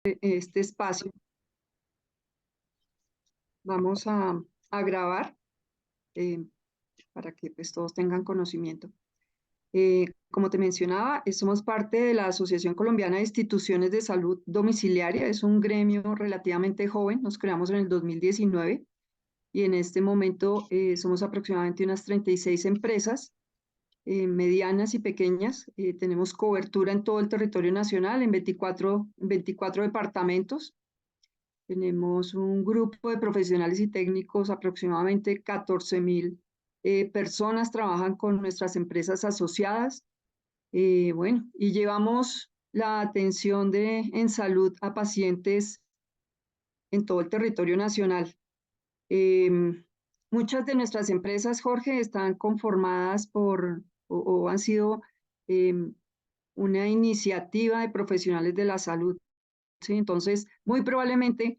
este espacio. Vamos a grabar eh, para que pues, todos tengan conocimiento. Como te mencionaba, somos parte de la Asociación Colombiana de Instituciones de Salud Domiciliaria. Es un gremio relativamente joven, nos creamos en el 2019 y en este momento somos aproximadamente unas 36 empresas, medianas y pequeñas. Tenemos cobertura en todo el territorio nacional, en 24 departamentos. Tenemos un grupo de profesionales y técnicos, aproximadamente 14.000 personas trabajan con nuestras empresas asociadas. Bueno, y llevamos la atención en salud a pacientes en todo el territorio nacional. Eh, Muchas de nuestras empresas, Jorge, están conformadas o han sido eh, una iniciativa de profesionales de la salud. ¿Sí? Entonces, muy probablemente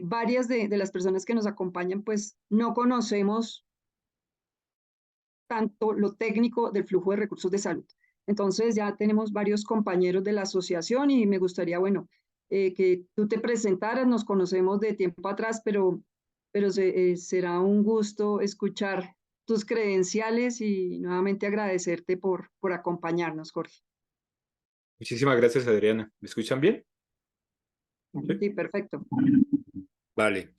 varias de las personas que nos acompañan, pues no conocemos tanto lo técnico del flujo de recursos de salud. Entonces, ya tenemos varios compañeros de la asociación y me gustaría, bueno, que tú te presentaras, nos conocemos de tiempo atrás, pero será un gusto escuchar tus credenciales y nuevamente agradecerte por acompañarnos, Jorge. Muchísimas gracias, Adriana. ¿Me escuchan bien? Sí. Sí, perfecto. Vale.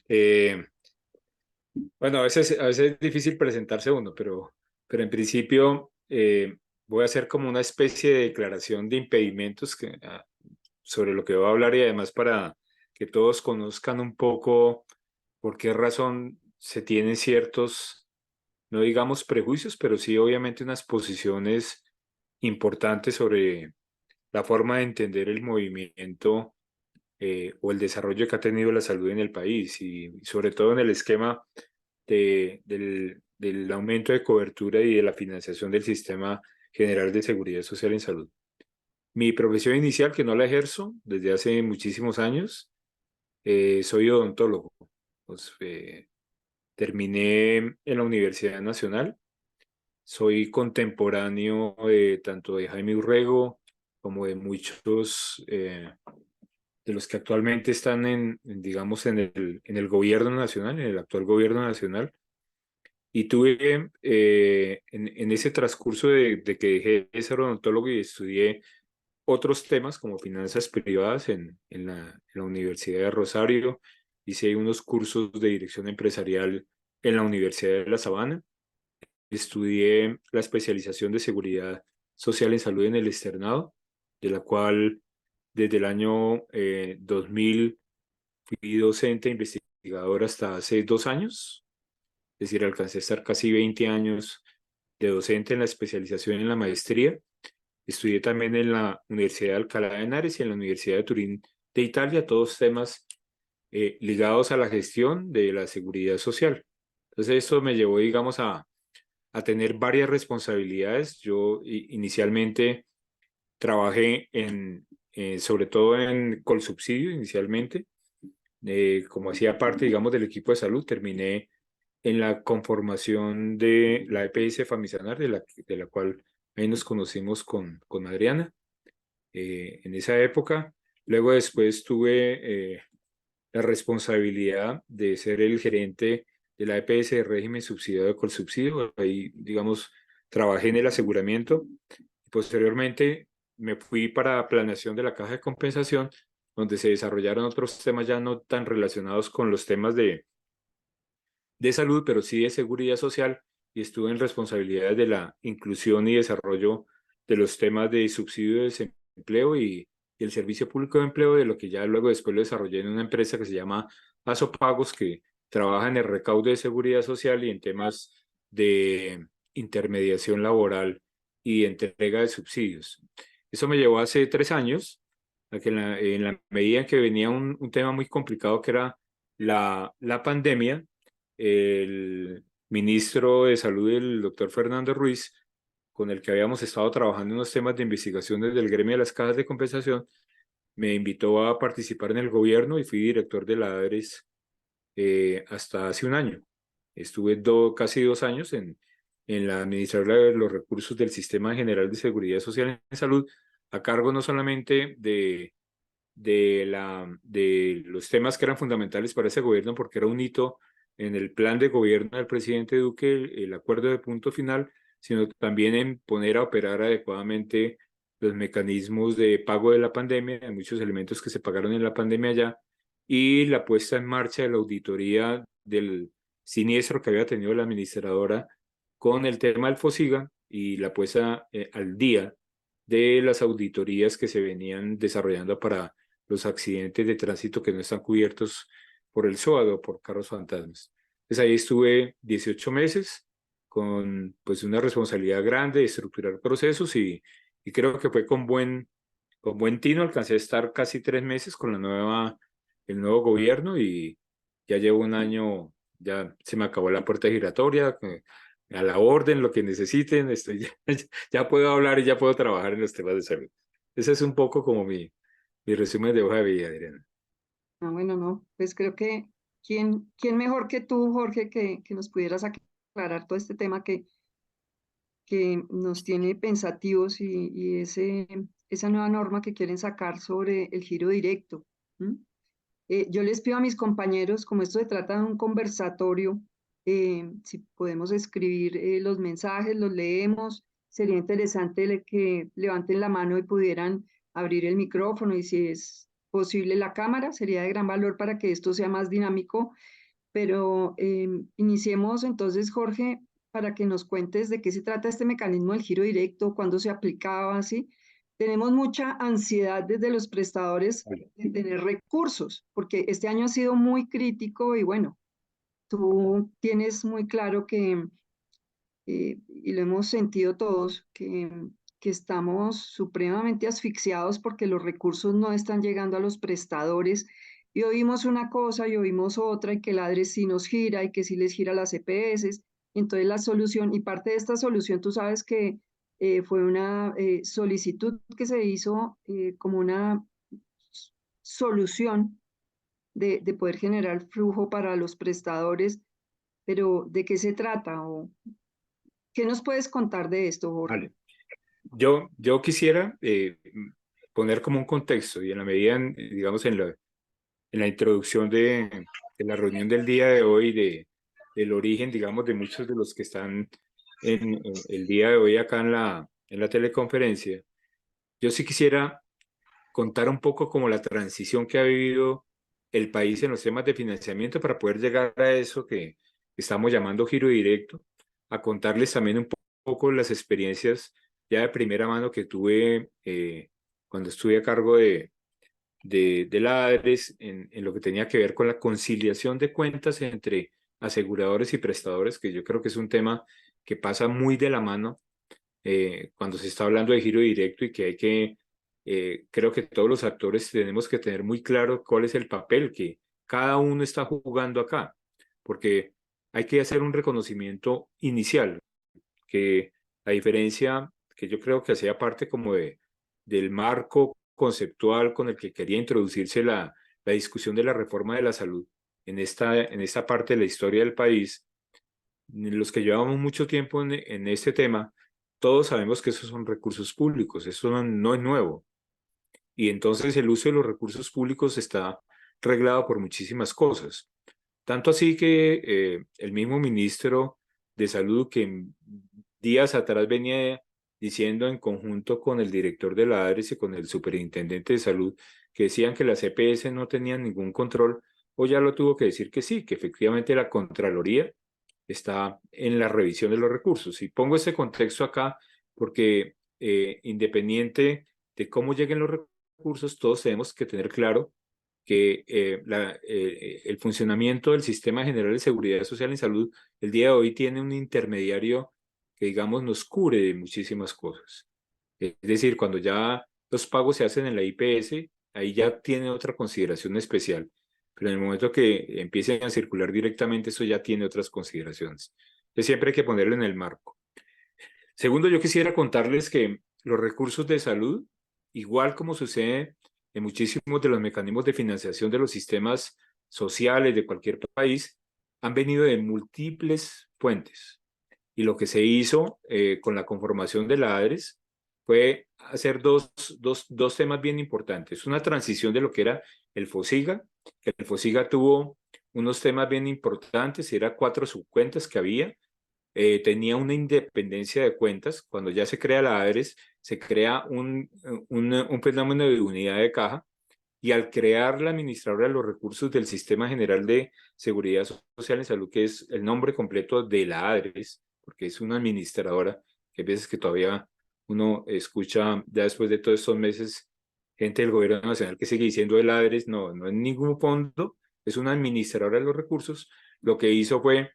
Bueno, a veces es difícil presentarse uno, pero en principio voy a hacer como una especie de declaración de impedimentos sobre lo que voy a hablar y además para que todos conozcan un poco por qué razón se tienen ciertos, no digamos prejuicios, pero sí obviamente unas posiciones importantes sobre la forma de entender el movimiento o el desarrollo que ha tenido la salud en el país y sobre todo en el esquema del aumento de cobertura y de la financiación del Sistema General de Seguridad Social en Salud. Mi profesión inicial, que no la ejerzo desde hace muchísimos años, soy odontólogo. Pues, terminé en la Universidad Nacional. Soy contemporáneo tanto de Jaime Urrego como de muchos de los que actualmente están digamos, en el gobierno nacional, en el actual gobierno nacional. Y tuve en ese transcurso de que dejé de ser odontólogo y estudié otros temas como finanzas privadas en la Universidad de Rosario. Hice unos cursos de dirección empresarial en la Universidad de La Sabana. Estudié la especialización de seguridad social en salud en el externado, de la cual desde el año 2000 fui docente e investigador hasta hace 2 años. Es decir, alcancé a estar casi 20 años de docente en la especialización en la maestría. Estudié también en la Universidad de Alcalá de Henares y en la Universidad de Turín de Italia, todos temas ligados a la gestión de la seguridad social. Entonces, esto me llevó, digamos, a tener varias responsabilidades. Yo inicialmente trabajé sobre todo en Colsubsidio inicialmente, como hacía parte, digamos, del equipo de salud. Terminé en la conformación de la EPS Famisanar, de la cual ahí nos conocimos con Adriana en esa época. Luego después tuve la responsabilidad de ser el gerente de la EPS de régimen subsidiado de Colsubsidio. Ahí, digamos, trabajé en el aseguramiento. Posteriormente me fui para planeación de la caja de compensación, donde se desarrollaron otros temas ya no tan relacionados con los temas de salud, pero sí de seguridad social, y estuve en responsabilidades de la inclusión y desarrollo de los temas de subsidio de desempleo y el servicio público de empleo, de lo que ya luego después lo desarrollé en una empresa que se llama Asopagos, que trabaja en el recaudo de seguridad social y en temas de intermediación laboral y entrega de subsidios. Eso me llevó hace 3 años a que en la medida en que venía un tema muy complicado que era la pandemia. El ministro de Salud, el doctor Fernando Ruiz, con el que habíamos estado trabajando en unos temas de investigación desde el gremio de las cajas de compensación, me invitó a participar en el gobierno y fui director de la ADRES hasta hace un año. Estuve casi 2 años en la administración de los recursos del Sistema General de Seguridad Social en Salud, a cargo no solamente de los temas que eran fundamentales para ese gobierno, porque era un hito en el plan de gobierno del presidente Duque, el acuerdo de punto final, sino también en poner a operar adecuadamente los mecanismos de pago de la pandemia, de muchos elementos que se pagaron en la pandemia ya, y la puesta en marcha de la auditoría del siniestro que había tenido la administradora con el tema del FOSIGA y la puesta al día de las auditorías que se venían desarrollando para los accidentes de tránsito que no están cubiertos por el SOAD o por carros fantasmas. Entonces ahí estuve 18 meses con pues una responsabilidad grande de estructurar procesos y creo que fue con buen tino. Alcancé a estar casi 3 meses con el nuevo gobierno y ya llevo un año, ya se me acabó la puerta giratoria, a la orden, lo que necesiten, ya puedo hablar y ya puedo trabajar en los temas de salud. Ese es un poco como mi resumen de hoja de vida, Adriana. Ah, bueno, no, pues creo que quién mejor que tú, Jorge, que nos pudieras aclarar todo este tema que nos tiene pensativos y esa nueva norma que quieren sacar sobre el giro directo. ¿M? Yo les pido a mis compañeros, como esto se trata de un conversatorio, si podemos escribir los mensajes, los leemos, sería interesante que levanten la mano y pudieran abrir el micrófono y si es posible la cámara, sería de gran valor para que esto sea más dinámico. Pero iniciemos entonces, Jorge, para que nos cuentes de qué se trata este mecanismo del giro directo, cuándo se aplicaba, ¿sí? Tenemos mucha ansiedad desde los prestadores Vale. de tener recursos, porque este año ha sido muy crítico y bueno, tú tienes muy claro que y lo hemos sentido todos, que estamos supremamente asfixiados porque los recursos no están llegando a los prestadores y oímos una cosa y oímos otra y que el ADRES sí nos gira y que sí les gira las EPS. Entonces la solución, y parte de esta solución, tú sabes que fue una solicitud que se hizo como una solución de poder generar flujo para los prestadores, pero ¿de qué se trata? ¿O qué nos puedes contar de esto, Jorge? Vale. Yo quisiera poner como un contexto y en la medida, digamos, en la introducción de la reunión del día de hoy, del origen, digamos, de muchos de los que están en el día de hoy acá en la teleconferencia, yo sí quisiera contar un poco como la transición que ha vivido el país en los temas de financiamiento para poder llegar a eso que estamos llamando giro directo, a contarles también un poco las experiencias ya de primera mano que tuve cuando estuve a cargo de la ADRES en lo que tenía que ver con la conciliación de cuentas entre aseguradores y prestadores, que yo creo que es un tema que pasa muy de la mano cuando se está hablando de giro directo y que hay que, creo que todos los actores tenemos que tener muy claro cuál es el papel que cada uno está jugando acá, porque hay que hacer un reconocimiento inicial, que a diferencia, que yo creo que hacía parte como del marco conceptual con el que quería introducirse la discusión de la reforma de la salud en esta parte de la historia del país, los que llevamos mucho tiempo en este tema, todos sabemos que esos son recursos públicos, eso no es nuevo. Y entonces el uso de los recursos públicos está reglado por muchísimas cosas. Tanto así que el mismo ministro de Salud que días atrás venía diciendo en conjunto con el director de la ADRES y con el superintendente de salud que decían que las EPS no tenían ningún control, o ya lo tuvo que decir que sí, que efectivamente la Contraloría está en la revisión de los recursos. Y pongo ese contexto acá porque independiente de cómo lleguen los recursos, todos tenemos que tener claro que el funcionamiento del Sistema General de Seguridad Social en Salud el día de hoy tiene un intermediario que, digamos, nos cubre de muchísimas cosas. Es decir, cuando ya los pagos se hacen en la IPS, ahí ya tiene otra consideración especial. Pero en el momento que empiecen a circular directamente, eso ya tiene otras consideraciones. Entonces siempre hay que ponerlo en el marco. Segundo, yo quisiera contarles que los recursos de salud, igual como sucede en muchísimos de los mecanismos de financiación de los sistemas sociales de cualquier país, han venido de múltiples fuentes. Y lo que se hizo con la conformación de la ADRES fue hacer dos temas bien importantes. Una transición de lo que era el FOSIGA, que el FOSIGA tuvo unos temas bien importantes, era 4 subcuentas que había, tenía una independencia de cuentas. Cuando ya se crea la ADRES, se crea un fenómeno de unidad de caja, y al crear la administradora de los recursos del Sistema General de Seguridad Social en Salud, que es el nombre completo de la ADRES, porque es una administradora, que a veces que todavía uno escucha, ya después de todos estos meses, gente del gobierno nacional que sigue diciendo el ADRES, no, no es ningún fondo, es una administradora de los recursos. Lo que hizo fue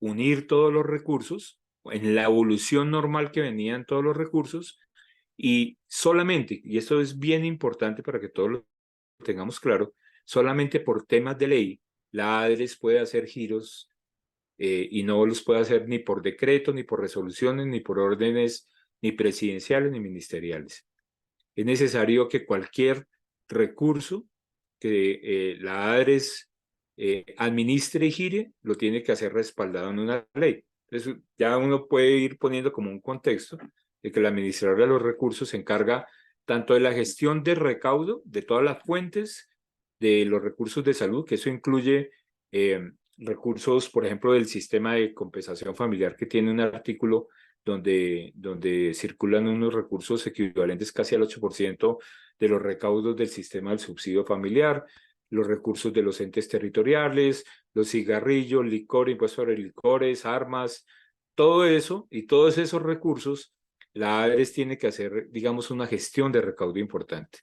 unir todos los recursos en la evolución normal que venían todos los recursos, y solamente, y esto es bien importante para que todos lo tengamos claro, solamente por temas de ley, la ADRES puede hacer giros, y no los puede hacer ni por decreto, ni por resoluciones, ni por órdenes, ni presidenciales, ni ministeriales. Es necesario que cualquier recurso que la ADRES administre y gire, lo tiene que hacer respaldado en una ley. Entonces, ya uno puede ir poniendo como un contexto de que la administradora de los recursos se encarga tanto de la gestión de recaudo de todas las fuentes de los recursos de salud, que eso incluye recursos, por ejemplo, del sistema de compensación familiar, que tiene un artículo donde circulan unos recursos equivalentes casi al 8% de los recaudos del sistema del subsidio familiar, los recursos de los entes territoriales, los cigarrillos, licor, impuesto sobre licores, armas, todo eso, y todos esos recursos, la ADRES tiene que hacer, digamos, una gestión de recaudo importante.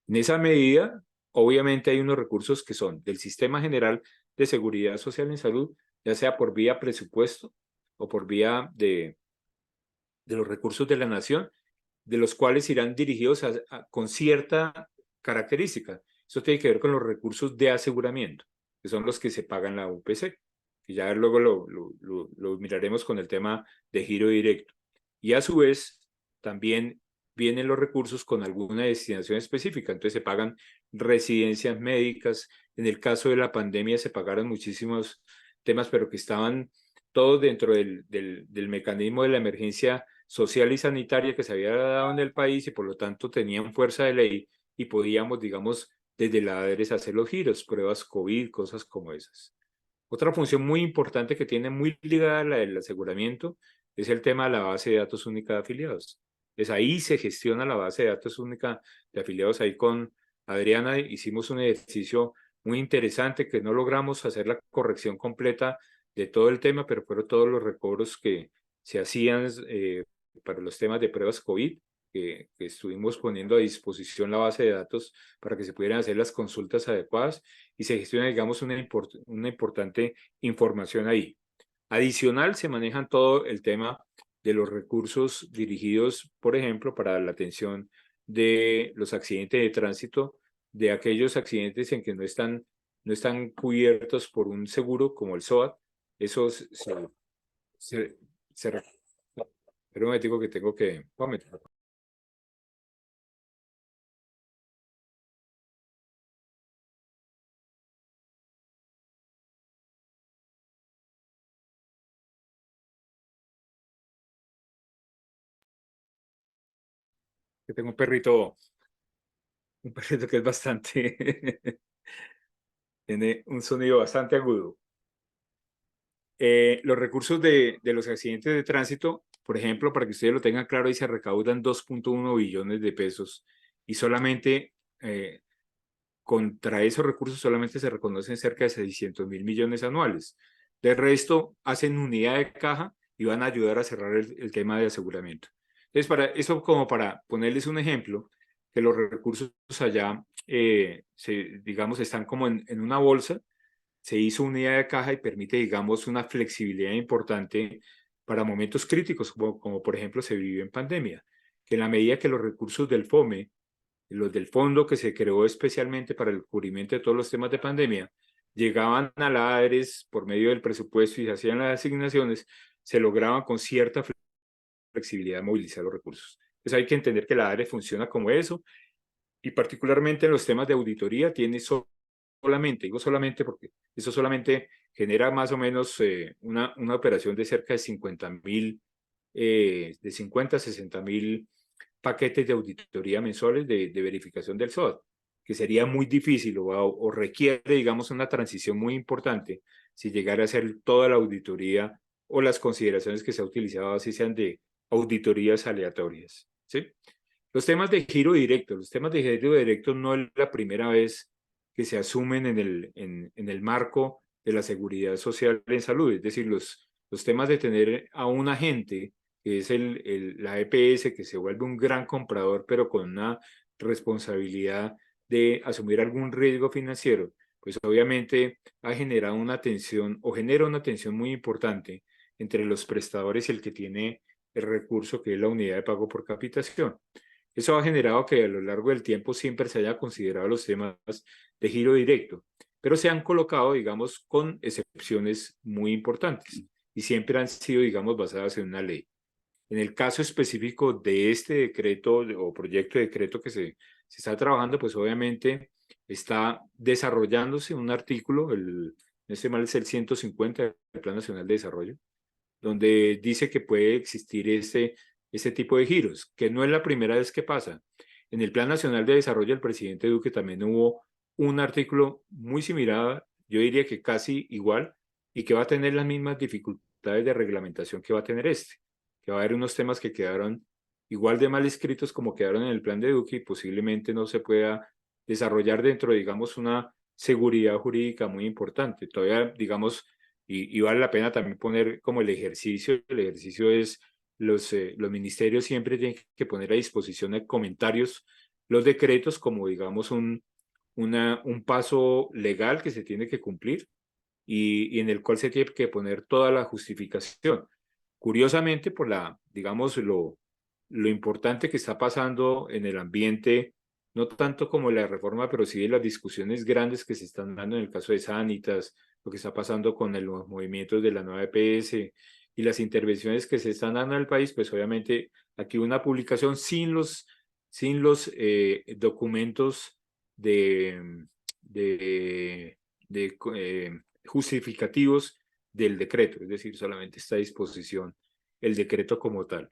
En esa medida, obviamente hay unos recursos que son del Sistema General de Seguridad Social en Salud, ya sea por vía presupuesto o por vía de los recursos de la nación, de los cuales irán dirigidos con cierta característica. Eso tiene que ver con los recursos de aseguramiento, que son los que se pagan la UPC, que ya luego lo miraremos con el tema de giro directo. Y a su vez, también vienen los recursos con alguna destinación específica. Entonces se pagan residencias médicas. En el caso de la pandemia se pagaron muchísimos temas, pero que estaban todos dentro del mecanismo de la emergencia social y sanitaria que se había dado en el país, y por lo tanto tenían fuerza de ley y podíamos, digamos, desde la ADRES hacer los giros, pruebas COVID, cosas como esas. Otra función muy importante que tiene muy ligada a la del aseguramiento es el tema de la base de datos única de afiliados. Entonces ahí se gestiona la base de datos única de afiliados. Ahí con Adriana hicimos un ejercicio muy interesante que no logramos hacer la corrección completa de todo el tema, pero fueron todos los recobros que se hacían para los temas de pruebas COVID, que estuvimos poniendo a disposición la base de datos para que se pudieran hacer las consultas adecuadas y se gestiona, digamos, una importante información ahí. Adicional, se manejan todo el tema de los recursos dirigidos, por ejemplo, para la atención de los accidentes de tránsito, de aquellos accidentes en que no están cubiertos por un seguro como el SOAT. Esos pero me digo que tengo que... que tengo un perrito que es bastante... tiene un sonido bastante agudo. Los recursos de los accidentes de tránsito, por ejemplo, para que ustedes lo tengan claro, ahí se recaudan 2.1 billones de pesos, y solamente contra esos recursos solamente se reconocen cerca de 600.000 millones anuales. De resto, hacen unidad de caja y van a ayudar a cerrar el tema de aseguramiento. Entonces, para eso, como para ponerles un ejemplo, que los recursos allá, digamos, están como en una bolsa. Se hizo unidad de caja y permite, digamos, una flexibilidad importante para momentos críticos, como por ejemplo se vivió en pandemia, que en la medida que los recursos del FOME, los del fondo que se creó especialmente para el cubrimiento de todos los temas de pandemia, llegaban a la ADRES por medio del presupuesto y se hacían las asignaciones, se lograban con cierta flexibilidad movilizar los recursos. Entonces hay que entender que la ADRES funciona como eso, y particularmente en los temas de auditoría tiene solamente, digo solamente porque eso solamente genera más o menos una operación de cerca de 50.000, de 50 a 60.000 paquetes de auditoría mensuales de verificación del SOAT, que sería muy difícil o requiere, digamos, una transición muy importante si llegara a hacer toda la auditoría o las consideraciones que se ha utilizado así sean de auditorías aleatorias, ¿sí? Los temas de giro directo. Los temas de giro directo no es la primera vez que se asumen en el marco de la seguridad social en salud. Es decir, los temas de tener a un agente, que es la EPS, que se vuelve un gran comprador, pero con una responsabilidad de asumir algún riesgo financiero, pues obviamente ha generado una tensión o genera una tensión muy importante entre los prestadores y el que tiene el recurso, que es la unidad de pago por capitación. Eso ha generado que a lo largo del tiempo siempre se haya considerado los temas de giro directo, pero se han colocado, digamos, con excepciones muy importantes y siempre han sido, digamos, basadas en una ley. En el caso específico de este decreto o proyecto de decreto que se está trabajando, pues obviamente está desarrollándose un artículo, este mal es el 150 del Plan Nacional de Desarrollo, donde dice que puede existir ese tipo de giros, que no es la primera vez que pasa. En el Plan Nacional de Desarrollo del presidente Duque también hubo un artículo muy similar, yo diría que casi igual, y que va a tener las mismas dificultades de reglamentación que va a tener que va a haber unos temas que quedaron igual de mal escritos como quedaron en el plan de Duque y posiblemente no se pueda desarrollar dentro, digamos, una seguridad jurídica muy importante. Todavía, digamos, y vale la pena también poner como el ejercicio es los ministerios siempre tienen que poner a disposición de comentarios los decretos como digamos un paso legal que se tiene que cumplir y en el cual se tiene que poner toda la justificación. Curiosamente, por digamos, lo importante que está pasando en el ambiente, no tanto como la reforma, pero sí de las discusiones grandes que se están dando en el caso de Sanitas, lo que está pasando con los movimientos de la nueva EPS y las intervenciones que se están dando en el país, pues obviamente aquí una publicación sin los documentos de, de justificativos del decreto, es decir, solamente está a disposición el decreto como tal.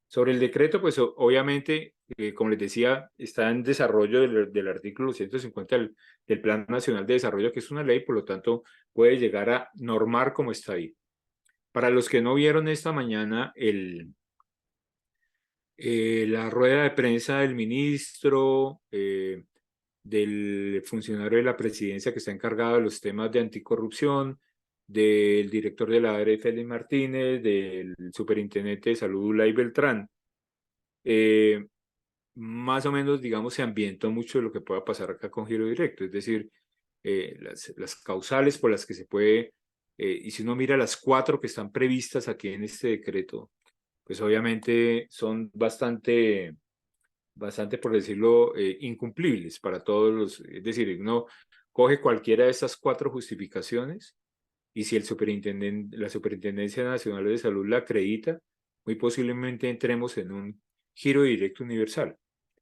Sobre el decreto, pues obviamente, como les decía, está en desarrollo del artículo 150 del Plan Nacional de Desarrollo, que es una ley, por lo tanto, puede llegar a normar como está ahí. Para los que no vieron esta mañana la rueda de prensa del ministro, del funcionario de la presidencia que está encargado de los temas de anticorrupción, del director de la ARE, Félix Martínez, del superintendente de salud, Ulay Beltrán, más o menos, digamos, se ambientó mucho de lo que pueda pasar acá con giro directo, es decir, las causales por las que se puede, y si uno mira las 4 que están previstas aquí en este decreto, pues obviamente son bastante, por decirlo, incumplibles para todos los, es decir, uno coge cualquiera de estas 4 justificaciones y si la Superintendencia Nacional de Salud la acredita, muy posiblemente entremos en un giro directo universal.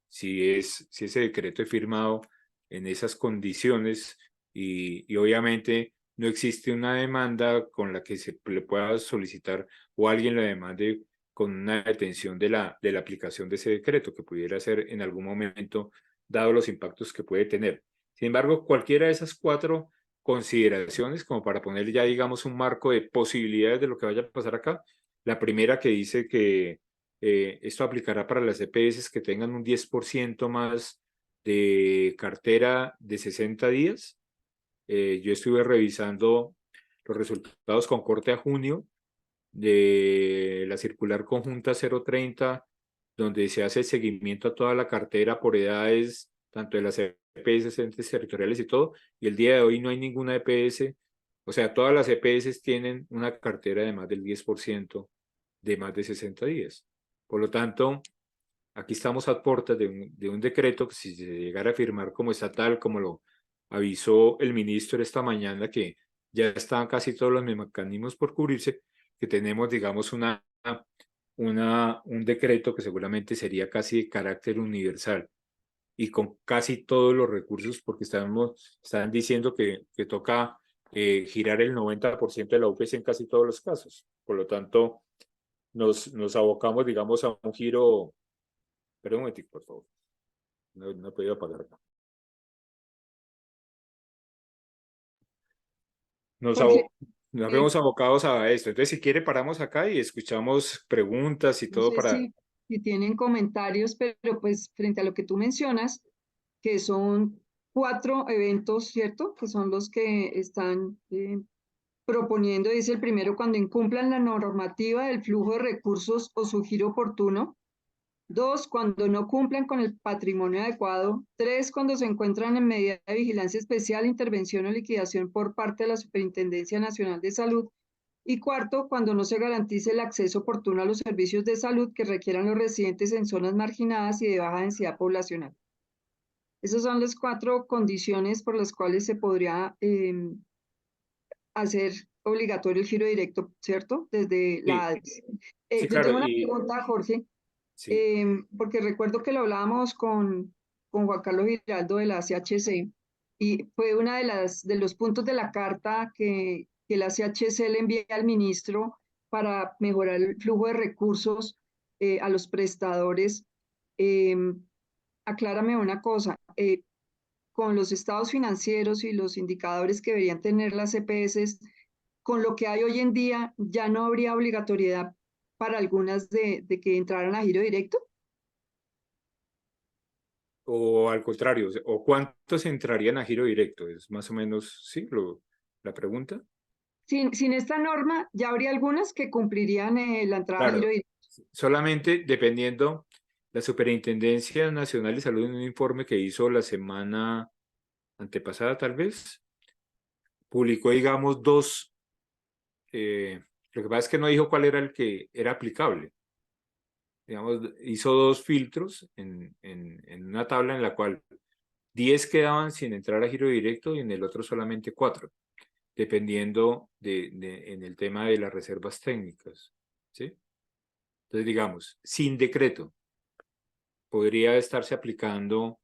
Si ese decreto es firmado en esas condiciones y obviamente no existe una demanda con la que se le pueda solicitar o alguien la demande con una detención de la aplicación de ese decreto que pudiera ser en algún momento, dado los impactos que puede tener. Sin embargo, cualquiera de esas 4 consideraciones, como para poner ya, digamos, un marco de posibilidades de lo que vaya a pasar acá. La primera que dice que esto aplicará para las EPS que tengan un 10% más de cartera de 60 días. Yo estuve revisando los resultados con corte a junio de la circular conjunta 030, donde se hace seguimiento a toda la cartera por edades, tanto de las EPS, entes territoriales y todo, y el día de hoy no hay ninguna EPS, o sea, todas las EPS tienen una cartera de más del 10% de más de 60 días. Por lo tanto, aquí estamos a puertas de un decreto que si se llegara a firmar como estatal, como lo avisó el ministro esta mañana, que ya están casi todos los mecanismos por cubrirse, que tenemos, digamos, un decreto que seguramente sería casi de carácter universal y con casi todos los recursos, porque están diciendo que toca girar el 90% de la UPS en casi todos los casos. Por lo tanto, nos abocamos, digamos, a un giro Pero un momentico, por favor. No he podido apagar acá. Nos, Jorge, abo- nos eh, vemos abocados a esto. Entonces, si quiere, paramos acá y escuchamos preguntas y no todo sé para... si tienen comentarios, pero pues frente a lo que tú mencionas, que son 4 eventos, ¿cierto? Que son los que están proponiendo, dice el primero, cuando incumplan la normativa del flujo de recursos o su giro oportuno. 2, cuando no cumplan con el patrimonio adecuado. 3, cuando se encuentran en medida de vigilancia especial, intervención o liquidación por parte de la Superintendencia Nacional de Salud. Y 4, cuando no se garantice el acceso oportuno a los servicios de salud que requieran los residentes en zonas marginadas y de baja densidad poblacional. Esas son las 4 condiciones por las cuales se podría hacer obligatorio el giro directo, ¿cierto? Desde la Sí, ADES. sí, Yo claro. tengo una Y pregunta, Jorge, sí. porque recuerdo que lo hablábamos con Juan Carlos Giraldo de la CHC y fue una de los puntos de la carta que la CHC le envía al ministro para mejorar el flujo de recursos a los prestadores. Eh, Aclárame una cosa, con los estados financieros y los indicadores que deberían tener las CPS, con lo que hay hoy en día, ya no habría obligatoriedad para algunas de que entraran a giro directo. O al contrario, o cuántos entrarían a giro directo, es más o menos, sí, la pregunta. Sin esta norma, ya habría algunas que cumplirían la entrada a giro Claro, directo. solamente dependiendo, la Superintendencia Nacional de Salud en un informe que hizo la semana antepasada, tal vez, publicó, digamos, dos, lo que pasa es que no dijo cuál era el que era aplicable. Digamos, hizo dos filtros en una tabla en la cual 10 quedaban sin entrar a giro directo y en el otro solamente 4, dependiendo en el tema de las reservas técnicas, ¿sí? Entonces, digamos, sin decreto, podría estarse aplicando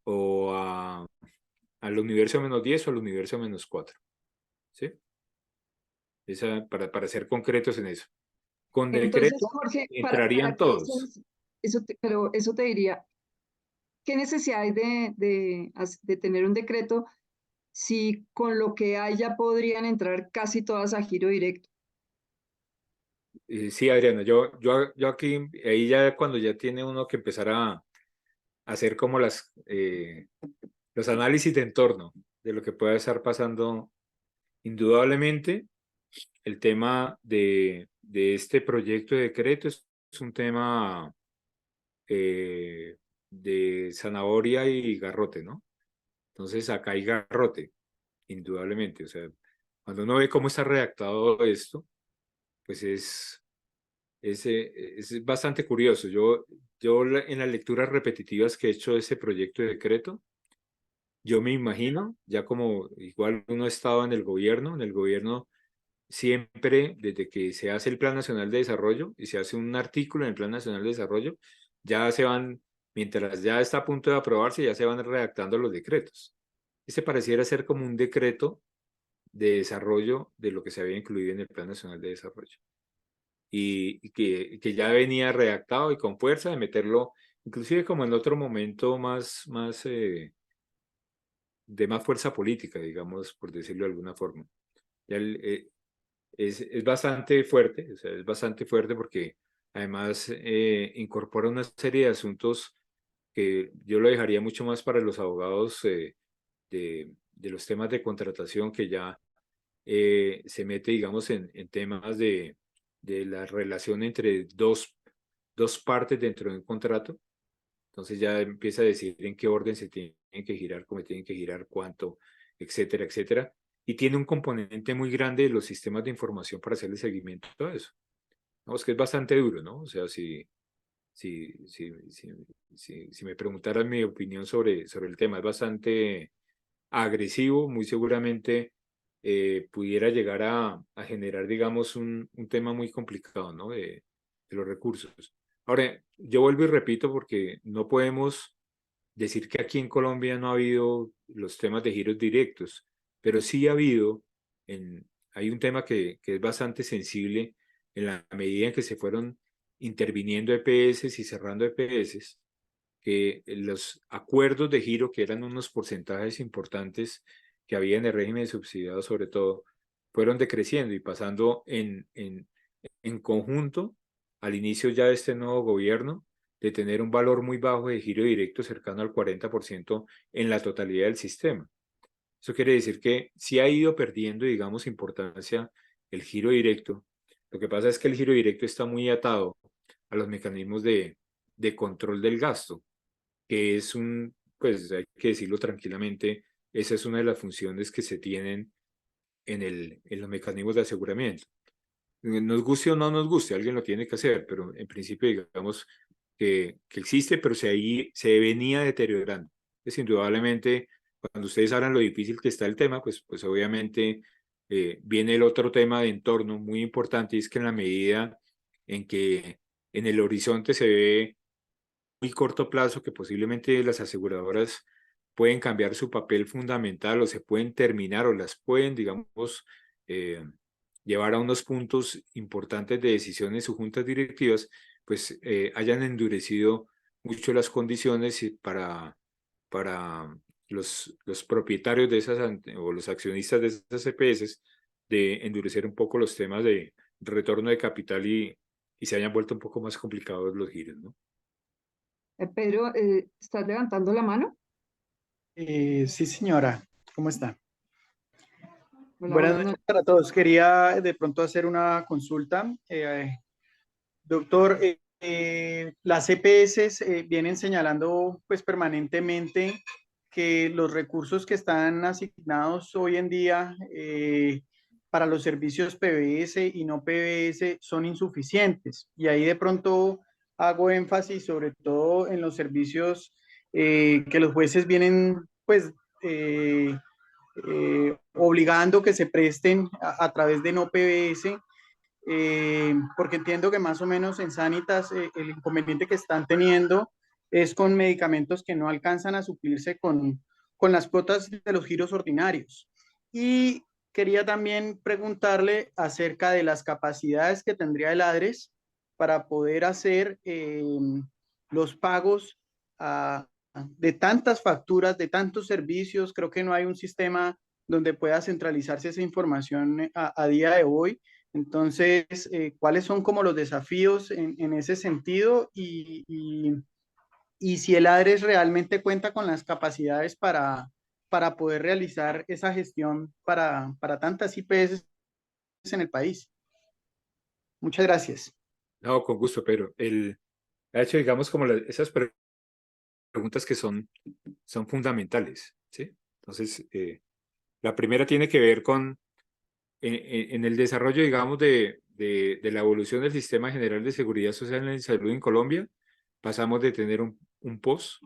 o al universo -10 o al universo -4, ¿sí? Para ser concretos en eso. Con Entonces, decreto Jorge, para entrarían que todos. pero eso te diría, ¿qué necesidad hay de tener un decreto si con lo que hay ya podrían entrar casi todas a giro directo? Sí, Adriana, yo aquí, ahí ya cuando ya tiene uno que empezar a hacer como los análisis de entorno de lo que pueda estar pasando, indudablemente el tema de este proyecto de decreto es un tema de zanahoria y garrote, ¿no? Entonces acá hay garrote, indudablemente. O sea, cuando uno ve cómo está redactado esto, pues es bastante curioso. En las lecturas repetitivas que he hecho de ese proyecto de decreto, yo me imagino, ya como igual uno ha estado en el gobierno siempre, desde que se hace el Plan Nacional de Desarrollo y se hace un artículo en el Plan Nacional de Desarrollo, ya se van, mientras ya está a punto de aprobarse, ya se van redactando los decretos. Este pareciera ser como un decreto de desarrollo de lo que se había incluido en el Plan Nacional de Desarrollo. Y que ya venía redactado y con fuerza de meterlo, inclusive como en otro momento de más fuerza política, digamos, por decirlo de alguna forma. Ya es bastante fuerte, o sea, es bastante fuerte porque además incorpora una serie de asuntos que yo lo dejaría mucho más para los abogados de los temas de contratación que ya se mete, digamos, en temas de la relación entre dos partes dentro de un contrato. Entonces ya empieza a decir en qué orden se tienen que girar, cómo tienen que girar, cuánto, etcétera, etcétera. Y tiene un componente muy grande de los sistemas de información para hacerle seguimiento a todo eso. Vamos, que es bastante duro, ¿no? O sea, si me preguntaran mi opinión sobre el tema, es bastante agresivo, muy seguramente pudiera llegar a generar, digamos, un tema muy complicado, ¿no? De los recursos. Ahora, yo vuelvo y repito porque no podemos decir que aquí en Colombia no ha habido los temas de giros directos, pero sí ha habido, hay un tema que es bastante sensible en la medida en que se fueron interviniendo EPS y cerrando EPS, que los acuerdos de giro, que eran unos porcentajes importantes que había en el régimen subsidiado sobre todo, fueron decreciendo y pasando en conjunto al inicio ya de este nuevo gobierno de tener un valor muy bajo de giro directo cercano al 40% en la totalidad del sistema. Eso quiere decir que sí ha ido perdiendo, digamos, importancia el giro directo. Lo que pasa es que el giro directo está muy atado a los mecanismos de control del gasto, que es pues hay que decirlo tranquilamente, esa es una de las funciones que se tienen en los mecanismos de aseguramiento. Nos guste o no nos guste, alguien lo tiene que hacer, pero en principio digamos que existe, pero se venía deteriorando. Entonces, indudablemente, cuando ustedes hablan lo difícil que está el tema, pues obviamente viene el otro tema de entorno muy importante, y es que en la medida en que en el horizonte se ve muy corto plazo que posiblemente las aseguradoras pueden cambiar su papel fundamental o se pueden terminar o las pueden, digamos, eh, llevar a unos puntos importantes de decisión en sus juntas directivas, pues hayan endurecido mucho las condiciones para los propietarios de esas o los accionistas de esas EPS de endurecer un poco los temas de retorno de capital y se hayan vuelto un poco más complicados los giros, ¿no? Pedro, ¿estás levantando la mano? Sí, señora, ¿cómo está? Hola, Buenas buenas noches noches. para todos. Quería de pronto hacer una consulta. Doctor, las CPS vienen señalando pues permanentemente que los recursos que están asignados hoy en día para los servicios PBS y no PBS son insuficientes. Y ahí de pronto hago énfasis sobre todo en los servicios que los jueces vienen pues obligando que se presten a través de no PBS, porque entiendo que más o menos en Sanitas el inconveniente que están teniendo es con medicamentos que no alcanzan a suplirse con las cuotas de los giros ordinarios. Y quería también preguntarle acerca de las capacidades que tendría el ADRES para poder hacer los pagos a, de tantas facturas, de tantos servicios. Creo que no hay un sistema donde pueda centralizarse esa información a día de hoy. Entonces, ¿cuáles son como los desafíos en ese sentido? Y si el ADRES realmente cuenta con las capacidades para poder realizar esa gestión para tantas IPS en el país. Muchas gracias. No, con gusto, pero ha hecho, digamos, como esas preguntas que son fundamentales, ¿sí? Entonces, la primera tiene que ver con, en el desarrollo, digamos, de la evolución del Sistema General de Seguridad Social y Salud en Colombia, pasamos de tener un POS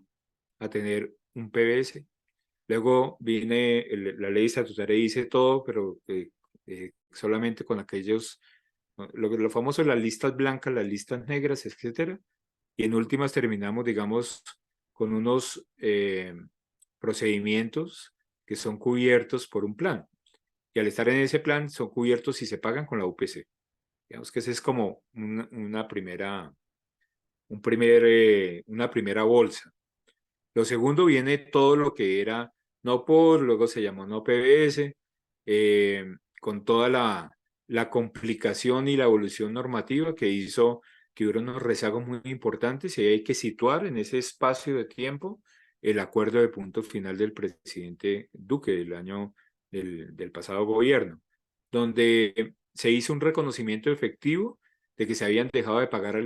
a tener un PBS. Luego viene la ley estatutaria y dice todo, pero solamente con aquellos, lo famoso, las listas blancas, las listas negras, etcétera. Y en últimas terminamos, digamos, con unos procedimientos que son cubiertos por un plan. Y al estar en ese plan son cubiertos y se pagan con la UPC. Digamos que ese es como una primera bolsa. Lo segundo viene todo lo que era no por, luego se llamó no PBS, con toda la complicación y la evolución normativa que hizo que hubiera unos rezagos muy importantes, y hay que situar en ese espacio de tiempo el acuerdo de punto final del presidente Duque del pasado gobierno, donde se hizo un reconocimiento efectivo de que se habían dejado de pagar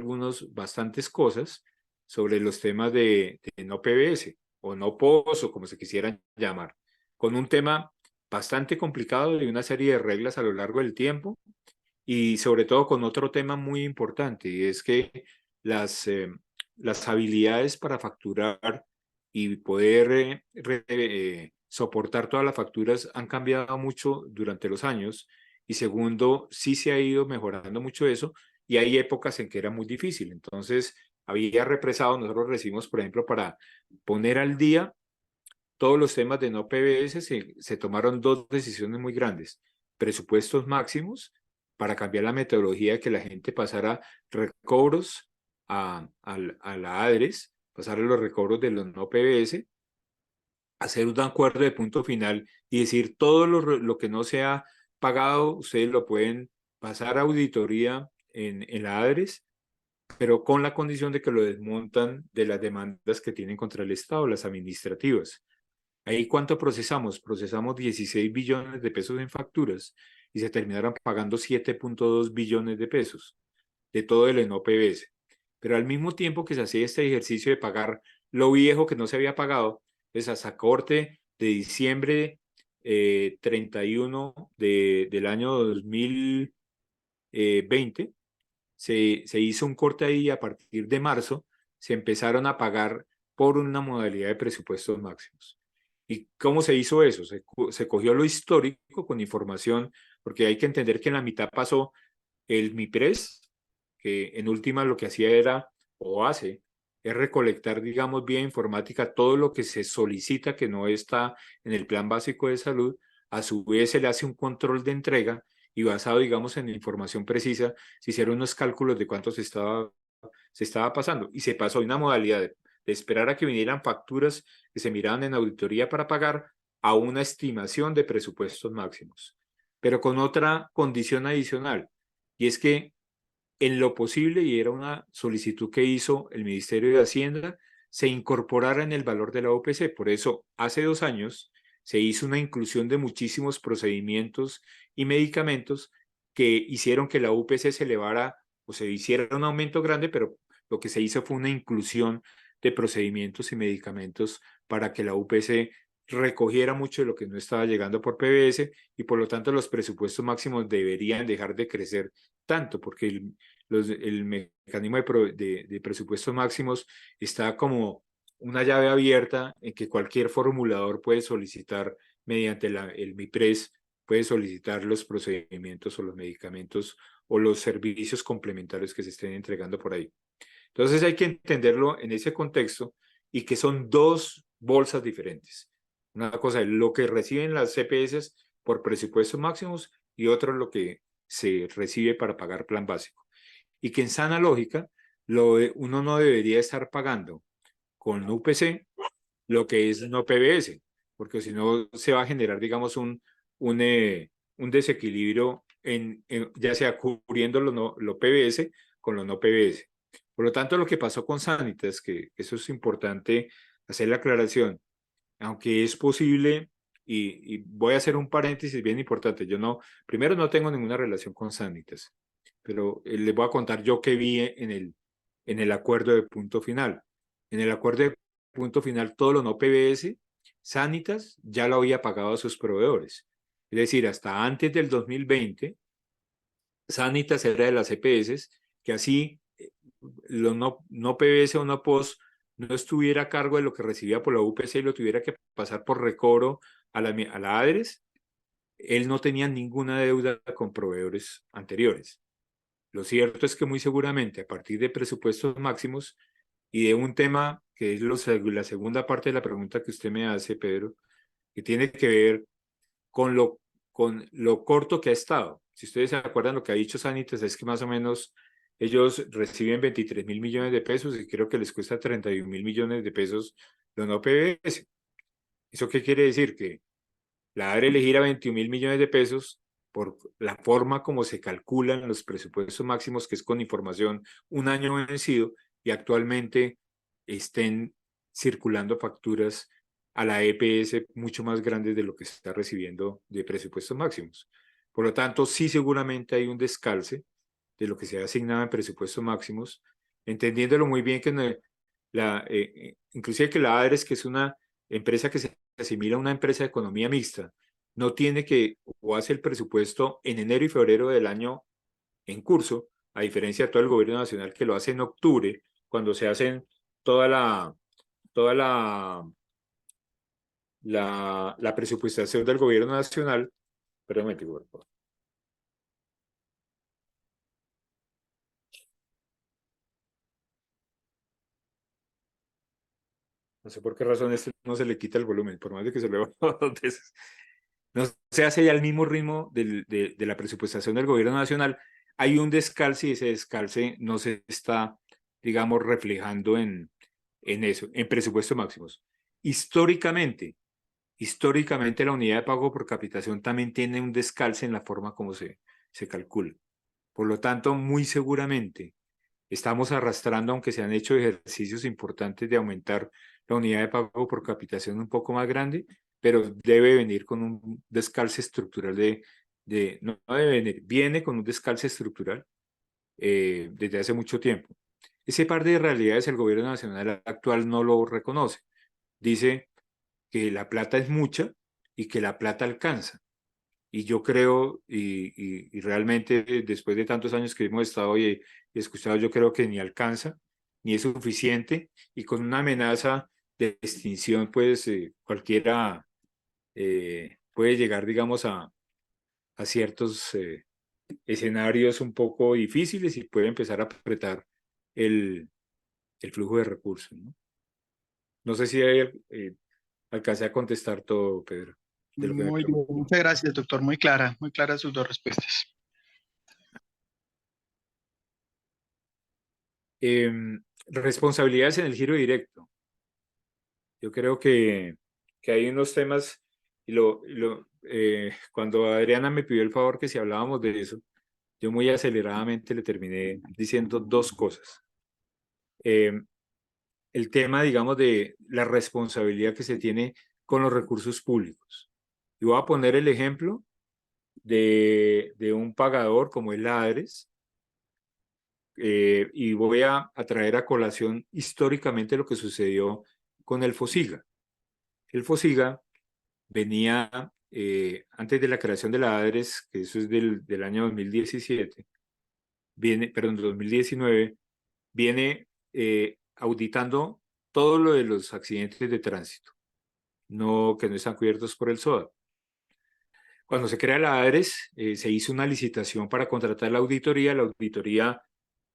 bastantes cosas sobre los temas de no PBS o no POS o como se quisieran llamar, con un tema bastante complicado y una serie de reglas a lo largo del tiempo, y sobre todo con otro tema muy importante, y es que las habilidades para facturar y poder soportar todas las facturas han cambiado mucho durante los años, y segundo, sí se ha ido mejorando mucho eso, y hay épocas en que era muy difícil. Entonces, había represado, nosotros recibimos, por ejemplo, para poner al día todos los temas de no PBS, se tomaron dos decisiones muy grandes: presupuestos máximos para cambiar la metodología, que la gente pasara recobros a la ADRES, pasar los recobros de los no PBS, hacer un acuerdo de punto final y decir todo lo que no se ha pagado, ustedes lo pueden pasar a auditoría en la ADRES, pero con la condición de que lo desmontan de las demandas que tienen contra el Estado, las administrativas. Ahí, ¿cuánto procesamos? Procesamos 16 billones de pesos en facturas y se terminaron pagando 7.2 billones de pesos de todo el ENO-PBS. Pero al mismo tiempo que se hacía este ejercicio de pagar lo viejo que no se había pagado, pues hasta corte de diciembre 31 del año 2020, se hizo un corte ahí y a partir de marzo se empezaron a pagar por una modalidad de presupuestos máximos. ¿Y cómo se hizo eso? Se cogió lo histórico con información, porque hay que entender que en la mitad pasó el MIPRES, que en última lo que hacía era, o hace, es recolectar, digamos, vía informática todo lo que se solicita que no está en el Plan Básico de Salud. A su vez se le hace un control de entrega y basado, digamos, en información precisa, se hicieron unos cálculos de cuánto se estaba pasando. Y se pasó de una modalidad de esperar a que vinieran facturas que se miraban en auditoría para pagar a una estimación de presupuestos máximos. Pero con otra condición adicional, y es que en lo posible, y era una solicitud que hizo el Ministerio de Hacienda, se incorporara en el valor de la OPC. Por eso, hace 2 años se hizo una inclusión de muchísimos procedimientos y medicamentos que hicieron que la UPC se elevara o se hiciera un aumento grande, pero lo que se hizo fue una inclusión de procedimientos y medicamentos para que la UPC recogiera mucho de lo que no estaba llegando por PBS y por lo tanto los presupuestos máximos deberían dejar de crecer tanto, porque el mecanismo de presupuestos máximos está como una llave abierta en que cualquier formulador puede solicitar mediante el MIPRES, puede solicitar los procedimientos o los medicamentos o los servicios complementarios que se estén entregando por ahí. Entonces hay que entenderlo en ese contexto y que son dos bolsas diferentes. Una cosa es lo que reciben las CPS por presupuestos máximos y otro es lo que se recibe para pagar plan básico. Y que en sana lógica uno no debería estar pagando con UPC lo que es no PBS, porque si no se va a generar, digamos, un desequilibrio ya sea cubriendo lo PBS con lo no PBS. Por lo tanto, lo que pasó con Sanitas, que eso es importante hacer la aclaración, aunque es posible, y voy a hacer un paréntesis bien importante, primero no tengo ninguna relación con Sanitas, pero les voy a contar yo qué vi en el acuerdo de punto final. En el acuerdo de punto final, todo lo no PBS, Sanitas ya lo había pagado a sus proveedores. Es decir, hasta antes del 2020, Sanitas era de las EPS que así lo no PBS o no POS no estuviera a cargo de lo que recibía por la UPC y lo tuviera que pasar por recobro a la ADRES, él no tenía ninguna deuda con proveedores anteriores. Lo cierto es que muy seguramente a partir de presupuestos máximos y de un tema que es la segunda parte de la pregunta que usted me hace, Pedro, que tiene que ver con lo corto que ha estado. Si ustedes se acuerdan, lo que ha dicho Sanitas es que más o menos ellos reciben 23.000 millones de pesos y creo que les cuesta 31.000 millones de pesos lo no PBS. ¿Eso qué quiere decir? Que la ADRE le gira 21.000 millones de pesos por la forma como se calculan los presupuestos máximos, que es con información un año vencido, y actualmente estén circulando facturas a la EPS mucho más grandes de lo que se está recibiendo de presupuestos máximos. Por lo tanto, sí seguramente hay un descalce de lo que se ha asignado en presupuestos máximos, entendiéndolo muy bien que inclusive que la ADRES, que es una empresa que se asimila a una empresa de economía mixta, no tiene que o hace el presupuesto en enero y febrero del año en curso, a diferencia de todo el gobierno nacional que lo hace en octubre, cuando se hacen toda toda la presupuestación del gobierno nacional. Perdón, por favor. No sé por qué razón este no se le quita el volumen, por más de que se lo haga dos veces. No se hace ya al mismo ritmo de la presupuestación del gobierno nacional, hay un descalce y ese descalce no se está, digamos, reflejando en eso, en presupuestos máximos. Históricamente la unidad de pago por capitación también tiene un descalce en la forma como se calcula. Por lo tanto, muy seguramente estamos arrastrando, aunque se han hecho ejercicios importantes de aumentar la unidad de pago por capitación un poco más grande, pero debe venir con un descalce estructural no debe venir, viene con un descalce estructural desde hace mucho tiempo. Ese par de realidades el gobierno nacional actual no lo reconoce. Dice que la plata es mucha y que la plata alcanza. Y yo creo, y realmente después de tantos años que hemos estado y he escuchado, yo creo que ni alcanza, ni es suficiente, y con una amenaza de extinción, pues cualquiera puede llegar, digamos, a ciertos escenarios un poco difíciles y puede empezar a apretar el flujo de recursos, ¿no? No sé si alcancé a contestar todo, Pedro, de lo que me Muy bien, preguntó. muchas gracias, doctor. Muy claras sus dos respuestas. Responsabilidades en el giro directo. Yo creo que hay unos temas, cuando Adriana me pidió el favor que si hablábamos de eso, yo muy aceleradamente le terminé diciendo dos cosas. El tema, digamos, de la responsabilidad que se tiene con los recursos públicos. Y voy a poner el ejemplo de un pagador como es la ADRES, y voy a traer a colación históricamente lo que sucedió con el FOSIGA. El FOSIGA venía, antes de la creación de la ADRES, que eso es del año 2017, perdón, 2019, viene auditando todo lo de los accidentes de tránsito, que no están cubiertos por el SOA. Cuando se crea la ADRES, se hizo una licitación para contratar la auditoría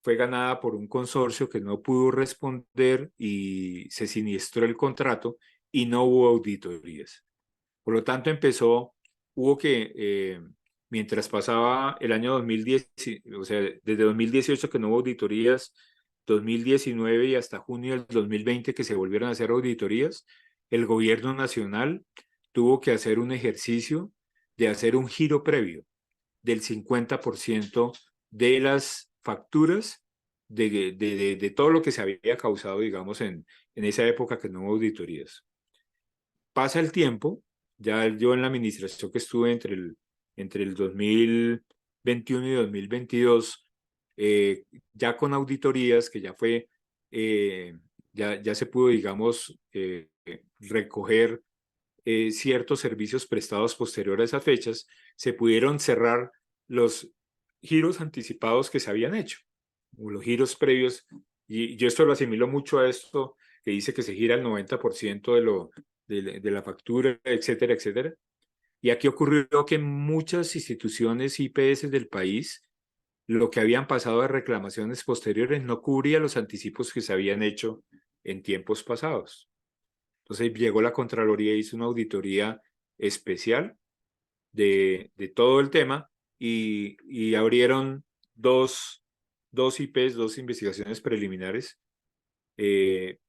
fue ganada por un consorcio que no pudo responder y se siniestró el contrato y no hubo auditorías. Por lo tanto, hubo que, mientras pasaba el año 2010, o sea, desde 2018 que no hubo auditorías, 2019 y hasta junio del 2020 que se volvieron a hacer auditorías, el gobierno nacional tuvo que hacer un ejercicio de hacer un giro previo del 50% de las facturas de todo lo que se había causado, digamos, en esa época que no hubo auditorías. Pasa el tiempo, ya yo en la administración que estuve entre el 2021 y 2022, ya con auditorías, que ya fue, ya se pudo, digamos, recoger ciertos servicios prestados posteriores a esas fechas, se pudieron cerrar los giros anticipados que se habían hecho, o los giros previos, y yo esto lo asimilo mucho a esto que dice que se gira el 90% de la factura, etcétera, etcétera. Y aquí ocurrió que muchas instituciones IPS del país, lo que habían pasado de reclamaciones posteriores no cubría los anticipos que se habían hecho en tiempos pasados. Entonces llegó la Contraloría, hizo una auditoría especial de todo el tema y abrieron dos IPs, dos investigaciones preliminares,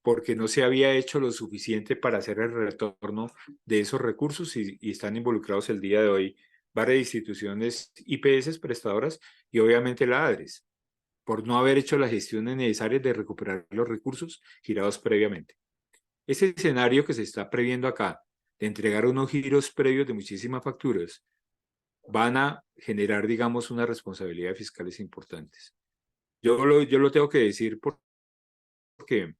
porque no se había hecho lo suficiente para hacer el retorno de esos recursos y están involucrados el día de hoy varias instituciones IPS prestadoras y obviamente la ADRES, por no haber hecho las gestiones necesarias de recuperar los recursos girados previamente. Ese escenario que se está previendo acá, de entregar unos giros previos de muchísimas facturas, van a generar, digamos, unas responsabilidades fiscales importantes. Yo lo tengo que decir porque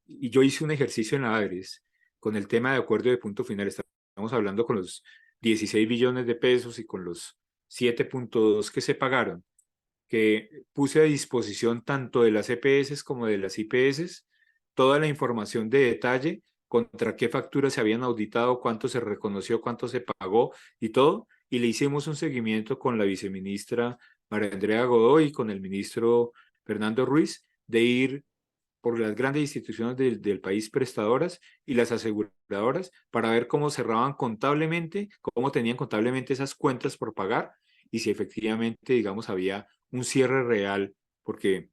y yo hice un ejercicio en la ADRES con el tema de acuerdo de punto final. Estamos hablando con los 16 billones de pesos y con los 7.2 que se pagaron, que puse a disposición tanto de las EPS como de las IPS toda la información de detalle, contra qué facturas se habían auditado, cuánto se reconoció, cuánto se pagó y todo, y le hicimos un seguimiento con la viceministra María Andrea Godoy y con el ministro Fernando Ruiz de ir por las grandes instituciones del país prestadoras y las aseguradoras para ver cómo cerraban contablemente, cómo tenían contablemente esas cuentas por pagar y si efectivamente, digamos, había un cierre real, porque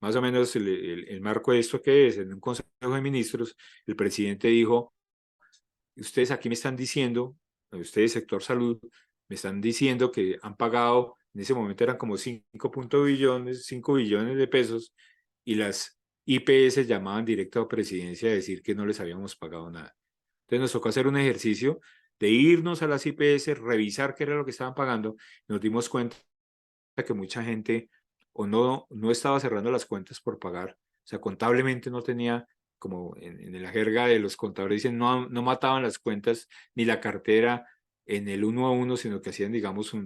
más o menos el marco de esto que es, en un Consejo de Ministros, el presidente dijo, ustedes aquí me están diciendo, ustedes sector salud, me están diciendo que han pagado, en ese momento eran como 5 billones de pesos, y las IPS llamaban directo a presidencia a decir que no les habíamos pagado nada. Entonces nos tocó hacer un ejercicio de irnos a las IPS, revisar qué era lo que estaban pagando, nos dimos cuenta que mucha gente o no estaba cerrando las cuentas por pagar, o sea, contablemente no tenía, como en la jerga de los contadores dicen, no mataban las cuentas ni la cartera en el 1 a 1, sino que hacían, digamos,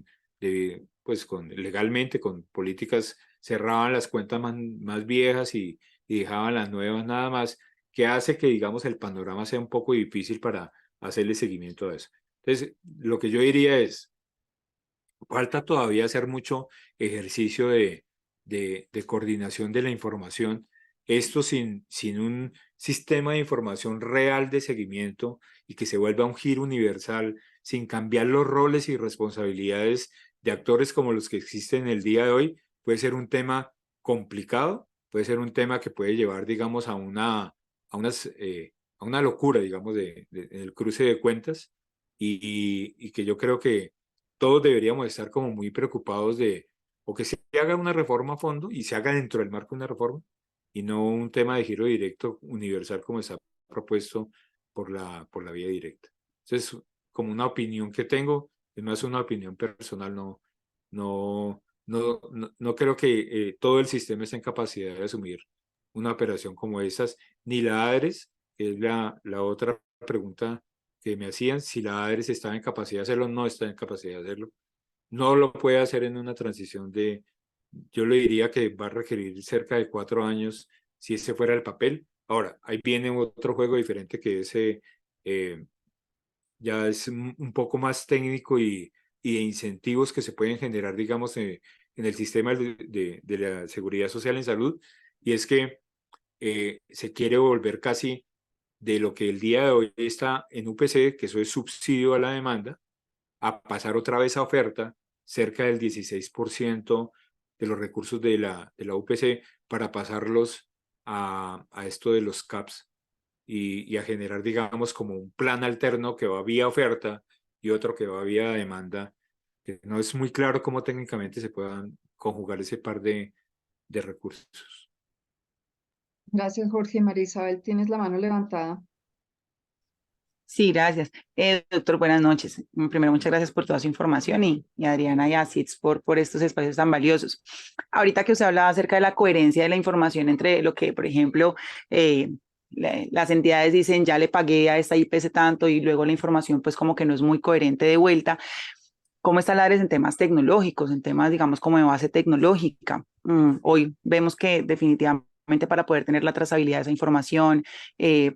pues legalmente, con políticas, cerraban las cuentas más viejas y dejaban las nuevas nada más, que hace que, digamos, el panorama sea un poco difícil para hacerle seguimiento a eso. Entonces, lo que yo diría es, falta todavía hacer mucho ejercicio de coordinación de la información, esto sin un sistema de información real de seguimiento y que se vuelva un giro universal, sin cambiar los roles y responsabilidades de actores como los que existen en el día de hoy, puede ser un tema complicado, puede ser un tema que puede llevar, digamos, a una locura, digamos, del cruce de cuentas y que yo creo que todos deberíamos estar como muy preocupados o que se haga una reforma a fondo y se haga dentro del marco de una reforma y no un tema de giro directo universal como está propuesto por la vía directa. Entonces, como una opinión que tengo, es más una opinión personal, no creo que todo el sistema esté en capacidad de asumir una operación como esas, ni la ADRES, que es la otra pregunta que me hacían, si la ADRES estaba en capacidad de hacerlo, no está en capacidad de hacerlo. No lo puede hacer en una transición yo le diría que va a requerir cerca de 4 años si ese fuera el papel. Ahora, ahí viene otro juego diferente que ya es un poco más técnico y de incentivos que se pueden generar, digamos, en el sistema de la seguridad social en salud, y es que se quiere volver casi de lo que el día de hoy está en UPC, que eso es subsidio a la demanda, a pasar otra vez a oferta, cerca del 16% de los recursos de la UPC, para pasarlos a esto de los CAPS y a generar, digamos, como un plan alterno que va vía oferta y otro que va vía demanda, que no es muy claro cómo técnicamente se puedan conjugar ese par de recursos. Gracias, Jorge. María Isabel, tienes la mano levantada. Sí, gracias. Doctor, buenas noches. Primero, muchas gracias por toda su información y Adriana y a SIDS por estos espacios tan valiosos. Ahorita que usted hablaba acerca de la coherencia de la información entre lo que, por ejemplo, las entidades dicen, ya le pagué a esta IPS tanto y luego la información pues como que no es muy coherente de vuelta. ¿Cómo está la ARES en temas tecnológicos, en temas, digamos, como de base tecnológica? Hoy vemos que definitivamente para poder tener la trazabilidad de esa información,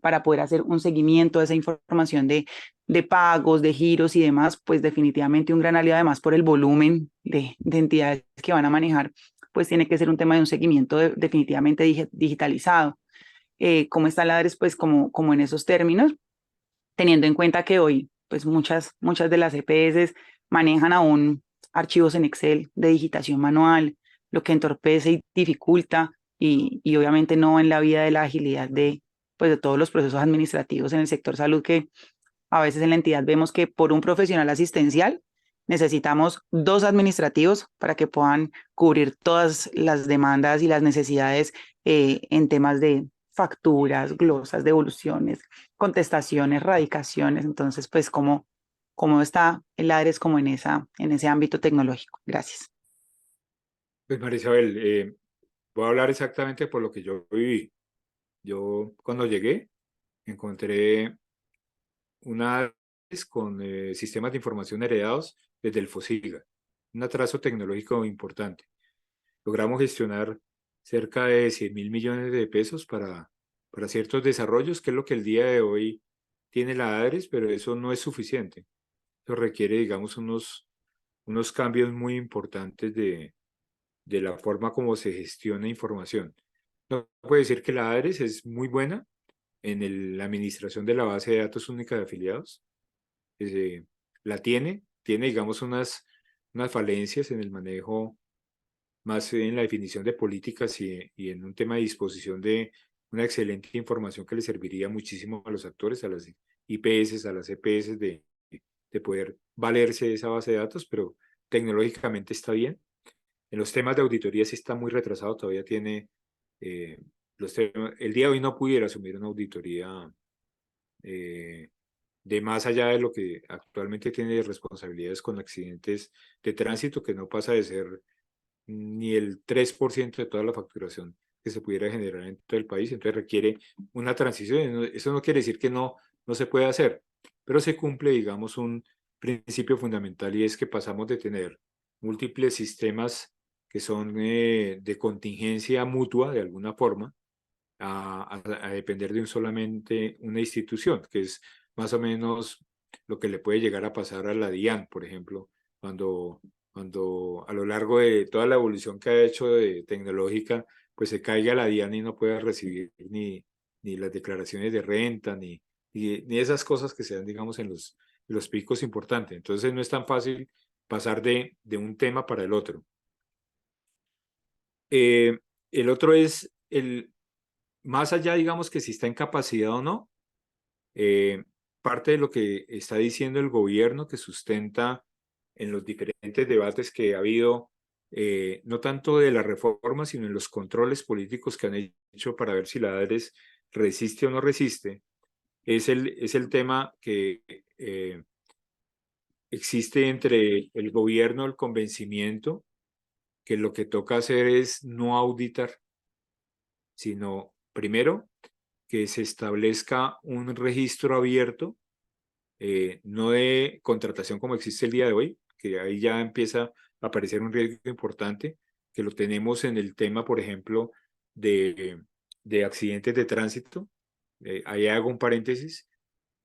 para poder hacer un seguimiento de esa información de pagos, de giros y demás, pues definitivamente un gran aliado, además por el volumen de entidades que van a manejar, pues tiene que ser un tema de un seguimiento definitivamente digitalizado. ¿Cómo está la ARES, pues, como en esos términos? Teniendo en cuenta que hoy, pues muchas de las EPS manejan aún archivos en Excel de digitación manual, lo que entorpece y dificulta y obviamente no en la vida de la agilidad pues de todos los procesos administrativos en el sector salud, que a veces en la entidad vemos que por un profesional asistencial necesitamos 2 administrativos para que puedan cubrir todas las demandas y las necesidades en temas de facturas, glosas, devoluciones, contestaciones, radicaciones. Entonces, pues, ¿cómo está el ADRES como en ese ámbito tecnológico? Gracias. Pues María Isabel, voy a hablar exactamente por lo que yo viví. Yo cuando llegué encontré una con sistemas de información heredados desde el FOSIGA, un atraso tecnológico importante. Logramos gestionar cerca de 100.000 millones de pesos para ciertos desarrollos, que es lo que el día de hoy tiene la ADRES, pero eso no es suficiente. Eso requiere, digamos, unos cambios muy importantes de la forma como se gestiona información. No puede decir que la ADRES es muy buena en la administración de la base de datos única de afiliados. Eh, la tiene, digamos, unas falencias en el manejo, más en la definición de políticas y en un tema de disposición de una excelente información que le serviría muchísimo a los actores, a las IPS, a las EPS, de poder valerse de esa base de datos, pero tecnológicamente está bien. En los temas de auditoría sí está muy retrasado, todavía tiene eh, el día de hoy no pudiera asumir una auditoría de más allá de lo que actualmente tiene de responsabilidades con accidentes de tránsito, que no pasa de ser ni el 3% de toda la facturación que se pudiera generar en todo el país. Entonces requiere una transición. Eso no quiere decir que no se puede hacer, pero se cumple, digamos, un principio fundamental, y es que pasamos de tener múltiples sistemas que son de contingencia mutua de alguna forma, a depender de solamente una institución, que es más o menos lo que le puede llegar a pasar a la DIAN, por ejemplo, cuando a lo largo de toda la evolución que ha hecho de tecnológica, pues se caiga la DIAN y no pueda recibir ni las declaraciones de renta, ni esas cosas que se dan, digamos, en los picos importantes. Entonces no es tan fácil pasar de un tema para el otro. El otro es más allá, digamos, que si está en capacidad o no, parte de lo que está diciendo el gobierno, que sustenta en los diferentes debates que ha habido, no tanto de la reforma, sino en los controles políticos que han hecho para ver si la ADRES resiste o no resiste, es el tema que existe entre el gobierno, el convencimiento, que lo que toca hacer es no auditar, sino primero que se establezca un registro abierto, no de contratación como existe el día de hoy, que ahí ya empieza a aparecer un riesgo importante, que lo tenemos en el tema, por ejemplo, de accidentes de tránsito. Ahí hago un paréntesis.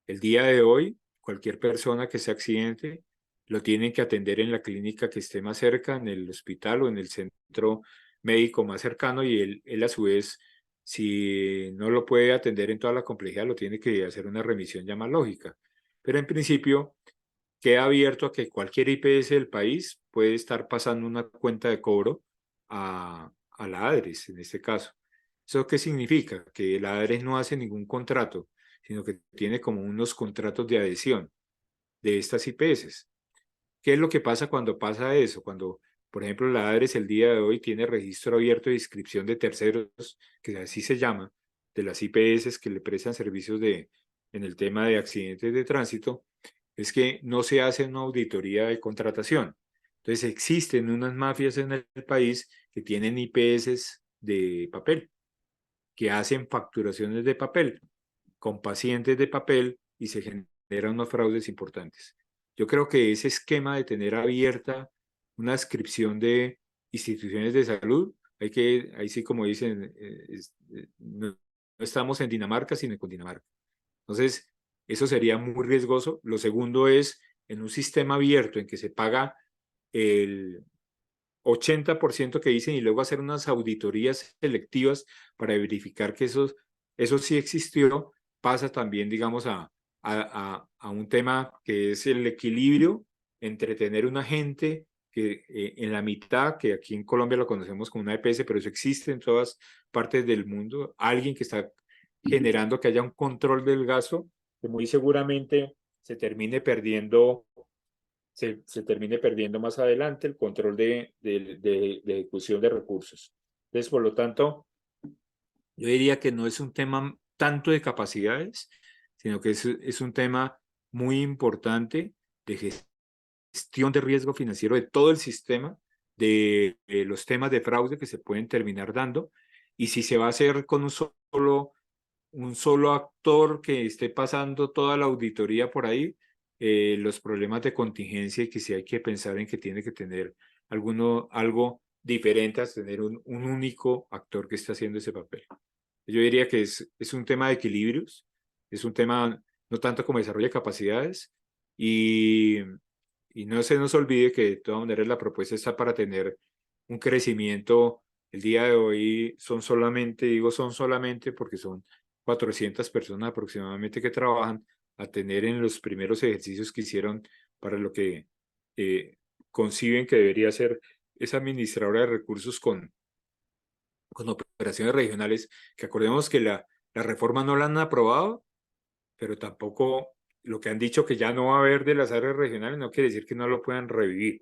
El día de hoy, cualquier persona que se accidente, lo tienen que atender en la clínica que esté más cerca, en el hospital o en el centro médico más cercano, y él a su vez, si no lo puede atender en toda la complejidad, lo tiene que hacer una remisión ya más lógica. Pero en principio queda abierto a que cualquier IPS del país puede estar pasando una cuenta de cobro a la ADRES, en este caso. ¿Eso qué significa? Que la ADRES no hace ningún contrato, sino que tiene como unos contratos de adhesión de estas IPS. ¿Qué es lo que pasa cuando pasa eso? Cuando, por ejemplo, la ADRES el día de hoy tiene registro abierto de inscripción de terceros, que así se llama, de las IPS que le prestan servicios en el tema de accidentes de tránsito, es que no se hace una auditoría de contratación. Entonces existen unas mafias en el país que tienen IPS de papel, que hacen facturaciones de papel, con pacientes de papel, y se generan unos fraudes importantes. Yo creo que ese esquema de tener abierta una inscripción de instituciones de salud, ahí sí, como dicen, no estamos en Dinamarca, sino en Cundinamarca. Entonces, eso sería muy riesgoso. Lo segundo es en un sistema abierto en que se paga el 80% que dicen, y luego hacer unas auditorías selectivas para verificar que eso sí existió. Pasa también, digamos, a un tema que es el equilibrio entre tener un agente que en la mitad, que aquí en Colombia lo conocemos como una EPS, pero eso existe en todas partes del mundo, alguien que está generando que haya un control del gasto, que muy seguramente se termine perdiendo más adelante el control de ejecución de recursos. Entonces, por lo tanto, yo diría que no es un tema tanto de capacidades, sino que es un tema muy importante de gestión de riesgo financiero de todo el sistema, de los temas de fraude que se pueden terminar dando, y si se va a hacer con un solo actor que esté pasando toda la auditoría por ahí, los problemas de contingencia, y que sí hay que pensar en que tiene que tener algo diferente a tener un único actor que está haciendo ese papel. Yo diría que es un tema de equilibrios, es un tema no tanto como desarrollo de capacidades, y no se nos olvide que de todas maneras la propuesta está para tener un crecimiento El día de hoy son solamente, digo son solamente porque son 400 personas aproximadamente que trabajan, a tener en los primeros ejercicios que hicieron para lo que conciben que debería ser esa administradora de recursos con operaciones regionales, que acordemos que la reforma no la han aprobado, pero tampoco lo que han dicho que ya no va a haber de las áreas regionales no quiere decir que no lo puedan revivir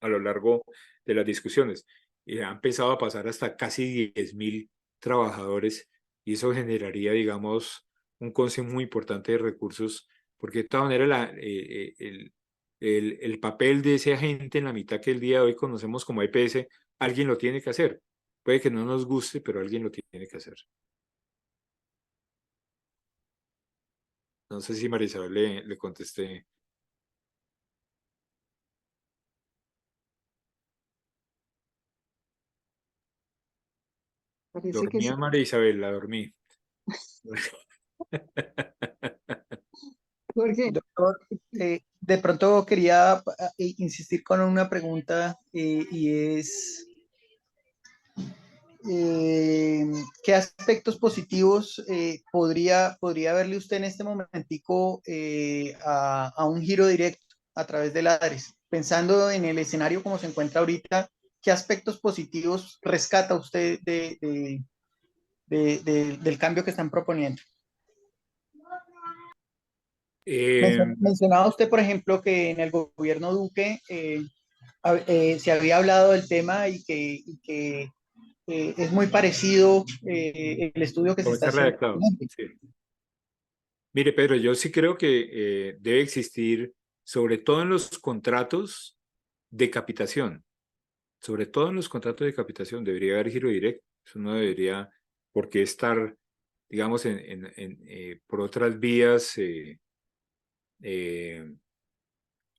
a lo largo de las discusiones. Y han empezado a pasar hasta casi 10.000 trabajadores y eso generaría, digamos, un consumo muy importante de recursos, porque de todas maneras el papel de ese agente en la mitad que el día de hoy conocemos como EPS, alguien lo tiene que hacer. Puede que no nos guste, pero alguien lo tiene que hacer. No sé si Marisabel le contesté. Parece que Dormí sí. a María Isabel, la dormí. Jorge, Doctor, de pronto quería insistir con una pregunta y es, ¿qué aspectos positivos podría verle usted en este momentico a un giro directo a través del ADRES? Pensando en el escenario como se encuentra ahorita, ¿qué aspectos positivos rescata usted del cambio que están proponiendo? Eh, Mencionaba usted, por ejemplo, que en el gobierno Duque se había hablado del tema y que es muy parecido el estudio que se Como está está haciendo. redactado. Sí. Mire, Pedro, yo sí creo que debe existir, sobre todo en los contratos de capitación, sobre todo en los contratos de capitación, debería haber giro directo. Eso no debería por qué estar, digamos, por otras vías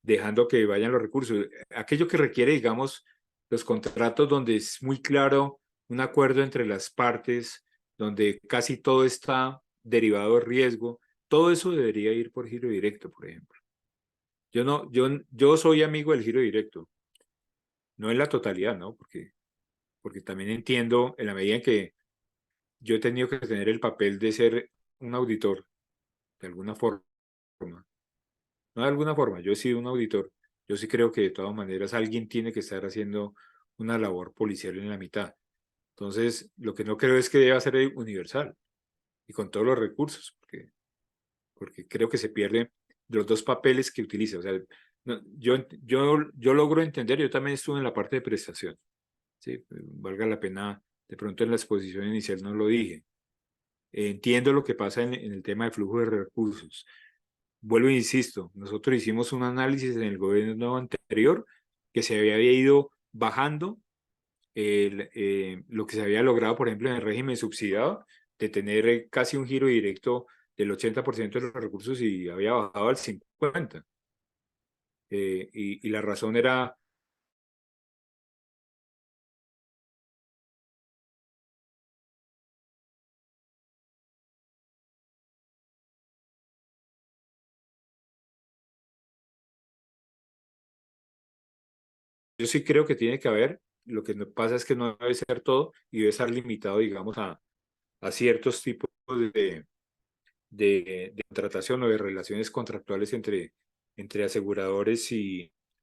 dejando que vayan los recursos. Aquello que requiere, digamos, los contratos donde es muy claro un acuerdo entre las partes, donde casi todo está derivado de riesgo, todo eso debería ir por giro directo, por ejemplo. Yo soy amigo del giro directo, no en la totalidad, ¿no? Porque también entiendo en la medida en que yo he tenido que tener el papel de ser un auditor, de alguna forma, no de alguna forma, yo he sido un auditor. Yo sí creo que de todas maneras alguien tiene que estar haciendo una labor policial en la mitad. Entonces, lo que no creo es que deba ser universal y con todos los recursos, porque creo que se pierde los dos papeles que utiliza. O sea, no, yo logro entender, yo también estuve en la parte de prestación. ¿Sí? Valga la pena, de pronto en la exposición inicial no lo dije. Entiendo lo que pasa en el tema de flujo de recursos. Vuelvo e insisto, nosotros hicimos un análisis en el gobierno anterior que se había ido bajando lo que se había logrado, por ejemplo, en el régimen subsidiado, de tener casi un giro directo del 80% de los recursos y había bajado al 50%. Y la razón era, yo sí creo que tiene que haber, lo que pasa es que no debe ser todo y debe estar limitado, digamos, a ciertos tipos de contratación o de relaciones contractuales entre aseguradores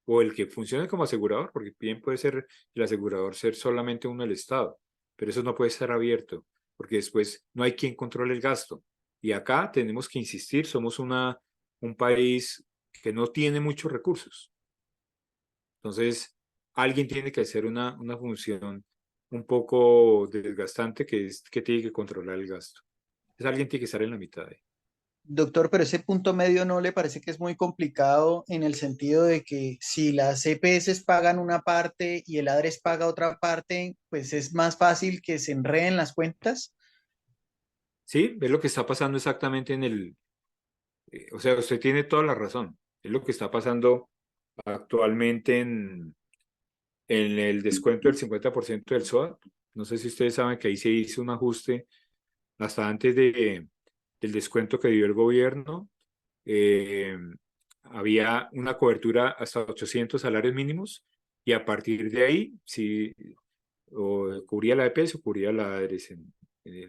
o el que funcione como asegurador, porque bien puede ser el asegurador ser solamente uno del Estado, pero eso no puede estar abierto, porque después no hay quien controle el gasto. Y acá tenemos que insistir, somos un país que no tiene muchos recursos. Entonces, alguien tiene que hacer una función un poco desgastante, que es que tiene que controlar el gasto. Entonces, alguien tiene que estar en la mitad. Doctor, pero ese punto medio no le parece que es muy complicado en el sentido de que si las EPS pagan una parte y el ADRES paga otra parte, pues es más fácil que se enreden las cuentas. Sí, es lo que está pasando exactamente o sea, usted tiene toda la razón. Es lo que está pasando actualmente en el descuento del 50% del SOAT. No sé si ustedes saben que ahí se hizo un ajuste hasta antes del descuento que dio el gobierno. eh, Había una cobertura hasta 800 salarios mínimos y a partir de ahí, si o cubría la EPS o cubría la ADRES en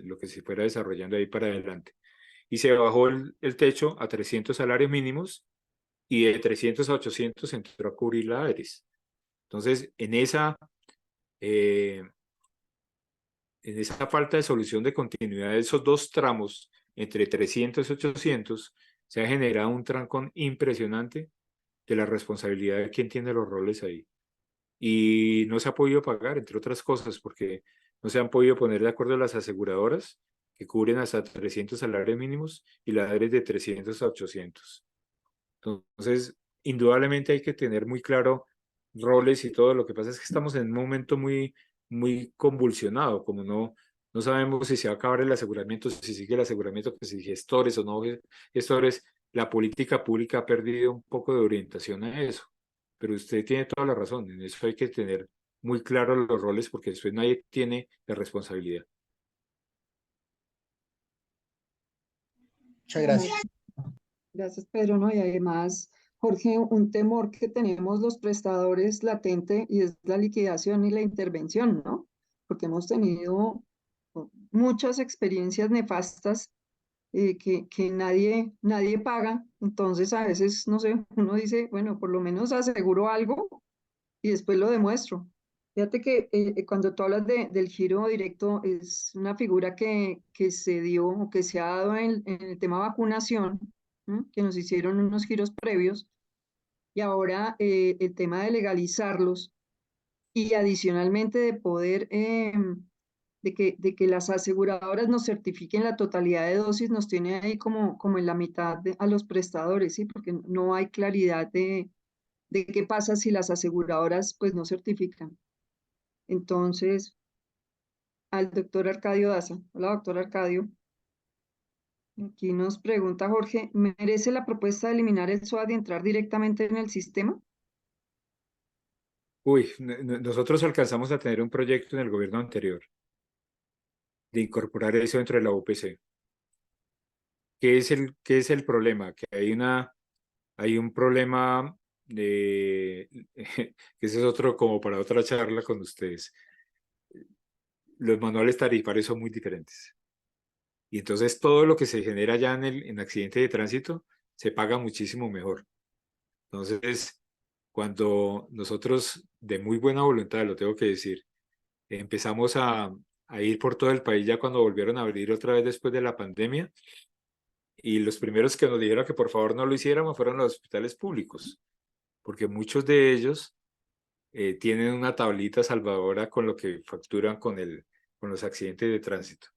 lo que se fuera desarrollando ahí para adelante. Y se bajó el techo a 300 salarios mínimos y de 300 a 800 entró a cubrir la ADRES. Entonces, en esa falta de solución de continuidad de esos dos tramos entre 300 y 800, se ha generado un trancón impresionante de la responsabilidad de quien tiene los roles ahí. Y no se ha podido pagar, entre otras cosas, porque no se han podido poner de acuerdo las aseguradoras, que cubren hasta 300 salarios mínimos, y la ADRES de 300 a 800. Entonces, indudablemente hay que tener muy claro roles y todo. Lo que pasa es que estamos en un momento muy, muy convulsionado, como no sabemos si se va a acabar el aseguramiento, si sigue el aseguramiento, que si gestores o no gestores. La política pública ha perdido un poco de orientación a eso. Pero usted tiene toda la razón, en eso hay que tener muy claros los roles, porque después nadie tiene la responsabilidad. Muchas gracias. Gracias, Pedro, ¿no? Y además, Jorge, un temor que tenemos los prestadores latente y es la liquidación y la intervención, ¿no? Porque hemos tenido muchas experiencias nefastas que nadie paga. Entonces, a veces, no sé, uno dice, bueno, por lo menos aseguro algo y después lo demuestro. Fíjate que cuando tú hablas del giro directo, es una figura que se dio o que se ha dado en el tema vacunación, ¿m? Que nos hicieron unos giros previos, y ahora el tema de legalizarlos y adicionalmente de poder, de que las aseguradoras nos certifiquen la totalidad de dosis, nos tiene ahí como en la mitad a los prestadores, ¿sí? Porque no hay claridad de qué pasa si las aseguradoras pues no certifican. Entonces, al doctor Arcadio Daza. Hola, doctor Arcadio. Aquí nos pregunta Jorge, ¿merece la propuesta de eliminar el SOAT y entrar directamente en el sistema? Uy, nosotros alcanzamos a tener un proyecto en el gobierno anterior de incorporar eso dentro de la UPC. ¿Qué es el problema? Que hay un problema de, que ese es otro como para otra charla con ustedes. Los manuales tarifarios son muy diferentes. Y entonces todo lo que se genera ya en accidente de tránsito se paga muchísimo mejor. Entonces, cuando nosotros, de muy buena voluntad, lo tengo que decir, empezamos a ir por todo el país ya cuando volvieron a abrir otra vez después de la pandemia, y los primeros que nos dijeron que por favor no lo hiciéramos fueron los hospitales públicos, porque muchos de ellos tienen una tablita salvadora con lo que facturan con los accidentes de tránsito.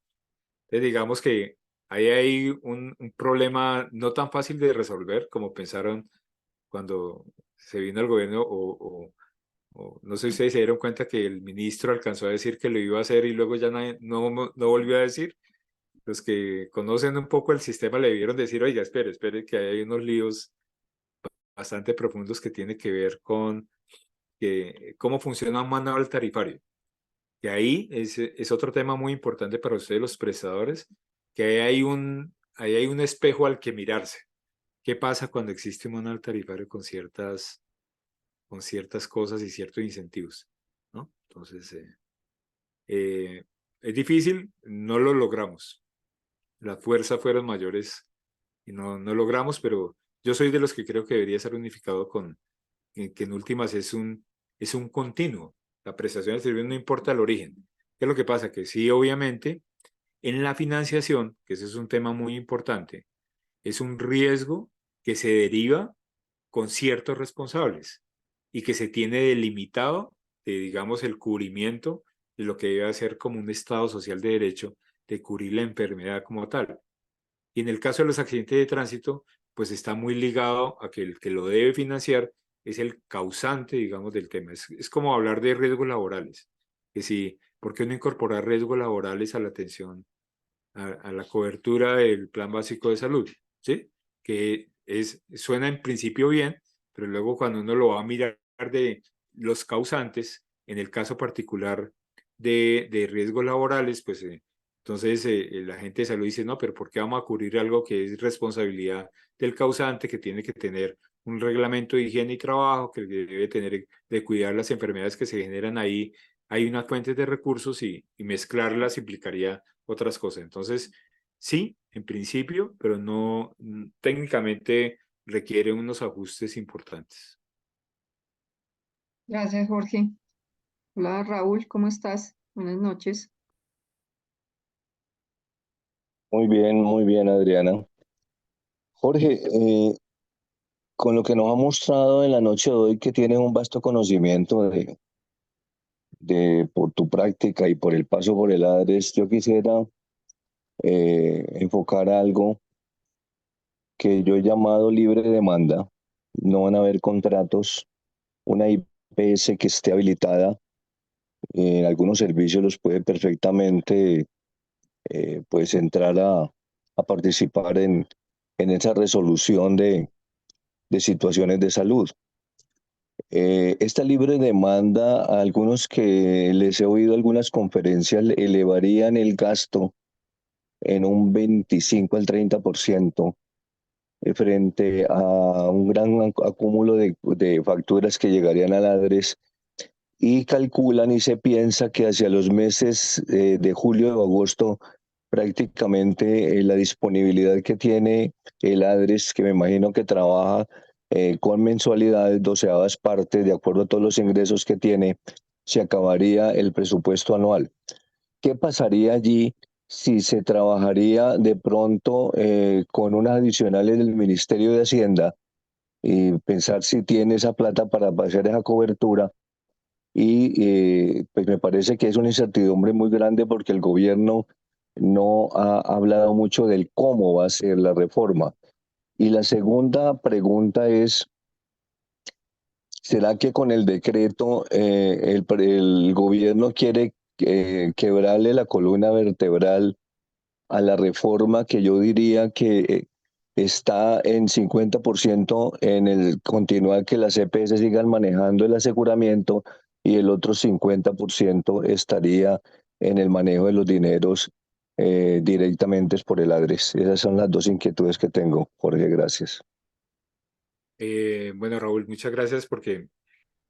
Entonces digamos que ahí hay un problema no tan fácil de resolver como pensaron cuando se vino al gobierno, o no sé si ustedes se dieron cuenta que el ministro alcanzó a decir que lo iba a hacer y luego ya no volvió a decir. Los que conocen un poco el sistema le debieron decir, oiga, espere, que hay unos líos bastante profundos que tienen que ver con cómo funciona un manual tarifario. Que ahí es otro tema muy importante para ustedes los prestadores, que ahí hay un espejo al que mirarse. ¿Qué pasa cuando existe un manual tarifario con ciertas cosas y ciertos incentivos? ¿No? Entonces, es difícil, no lo logramos. Las fuerzas fueron mayores y no logramos, pero yo soy de los que creo que debería ser unificado que en últimas es un continuo. La prestación del servicio no importa el origen. ¿Qué es lo que pasa? Que sí, obviamente, en la financiación, que ese es un tema muy importante, es un riesgo que se deriva con ciertos responsables y que se tiene delimitado de, digamos, el cubrimiento de lo que debe hacer como un Estado social de derecho, de cubrir la enfermedad como tal. Y en el caso de los accidentes de tránsito, pues está muy ligado a que el que lo debe financiar es el causante, digamos, del tema. Es como hablar de riesgos laborales. Que si, ¿por qué no incorporar riesgos laborales a la atención, a la cobertura del Plan Básico de Salud? ¿Sí? Que suena en principio bien, pero luego cuando uno lo va a mirar de los causantes, en el caso particular de riesgos laborales, pues entonces la gente de salud dice, no, pero ¿por qué vamos a cubrir algo que es responsabilidad del causante, que tiene que tener un reglamento de higiene y trabajo, que debe tener de cuidar las enfermedades que se generan ahí hay unas fuentes de recursos y mezclarlas implicaría otras cosas. Entonces, sí, en principio, pero no, técnicamente requiere unos ajustes importantes. Gracias, Jorge. Hola, Raúl, ¿cómo estás? Buenas noches. Muy bien, Adriana. Jorge, con lo que nos ha mostrado en la noche de hoy, que tienes un vasto conocimiento por tu práctica y por el paso por el ADRES, yo quisiera enfocar algo que yo he llamado libre demanda. No van a haber contratos, una IPS que esté habilitada en algunos servicios los puede perfectamente pues entrar a participar en esa resolución de situaciones de salud. Esta libre demanda, a algunos que les he oído algunas conferencias, elevarían el gasto en un 25 al 30% frente a un gran acúmulo de facturas que llegarían al ADRES, y calculan y se piensa que hacia los meses de julio o agosto prácticamente la disponibilidad que tiene el ADRES, que me imagino que trabaja con mensualidades, doceavas partes, de acuerdo a todos los ingresos que tiene, se acabaría el presupuesto anual. ¿Qué pasaría allí si se trabajaría de pronto con unas adicionales del Ministerio de Hacienda y pensar si tiene esa plata para hacer esa cobertura? Y pues me parece que es una incertidumbre muy grande porque el gobierno no ha hablado mucho del cómo va a ser la reforma. Y la segunda pregunta es, ¿será que con el decreto el gobierno quiere quebrarle la columna vertebral a la reforma, que yo diría que está en 50% en el continuar que las EPS sigan manejando el aseguramiento, y el otro 50% estaría en el manejo de los dineros directamente por el ADRES? Esas son las dos inquietudes que tengo, Jorge, gracias. Bueno, Raúl, muchas gracias porque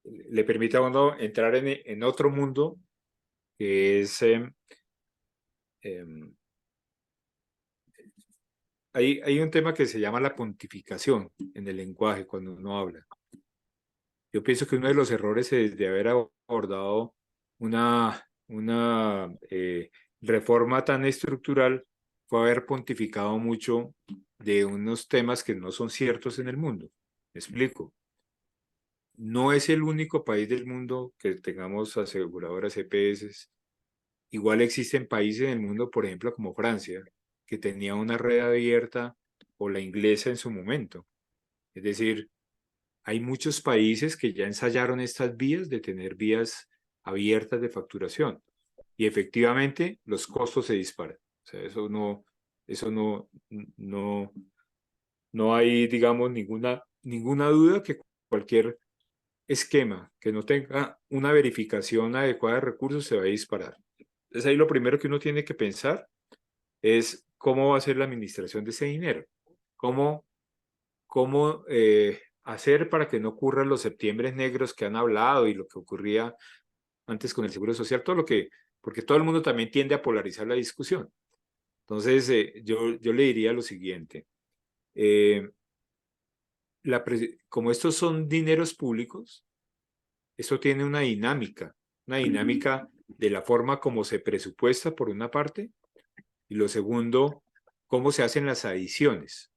le permite a uno entrar en otro mundo que es... hay un tema que se llama la pontificación en el lenguaje cuando uno habla. Yo pienso que uno de los errores de haber abordado una reforma tan estructural fue haber pontificado mucho de unos temas que no son ciertos en el mundo. Me explico. No es el único país del mundo que tengamos aseguradoras EPS. Igual existen países en el mundo, por ejemplo, como Francia, que tenía una red abierta, o la inglesa en su momento. Es decir, hay muchos países que ya ensayaron estas vías de tener vías abiertas de facturación, y efectivamente los costos se disparan. O sea, no hay, digamos, ninguna duda que cualquier esquema que no tenga una verificación adecuada de recursos se va a disparar. Entonces ahí lo primero que uno tiene que pensar es cómo va a ser la administración de ese dinero, cómo hacer para que no ocurran los septiembres negros que han hablado y lo que ocurría antes con el Seguro Social, porque todo el mundo también tiende a polarizar la discusión. Entonces, yo le diría lo siguiente: como estos son dineros públicos, esto tiene una dinámica de la forma como se presupuesta por una parte, y lo segundo, cómo se hacen las adiciones.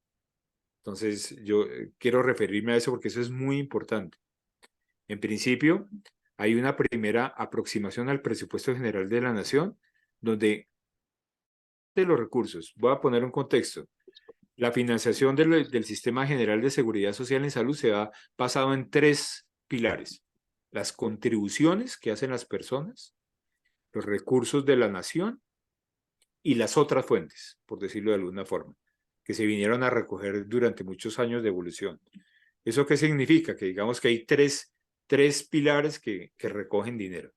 Entonces, yo quiero referirme a eso porque eso es muy importante. En principio, hay una primera aproximación al presupuesto general de la nación, donde de los recursos, voy a poner un contexto, la financiación del Sistema General de Seguridad Social en Salud se ha basado en 3 pilares: las contribuciones que hacen las personas, los recursos de la nación y las otras fuentes, por decirlo de alguna forma, que se vinieron a recoger durante muchos años de evolución. ¿Eso qué significa? Que digamos que hay tres pilares que recogen dinero,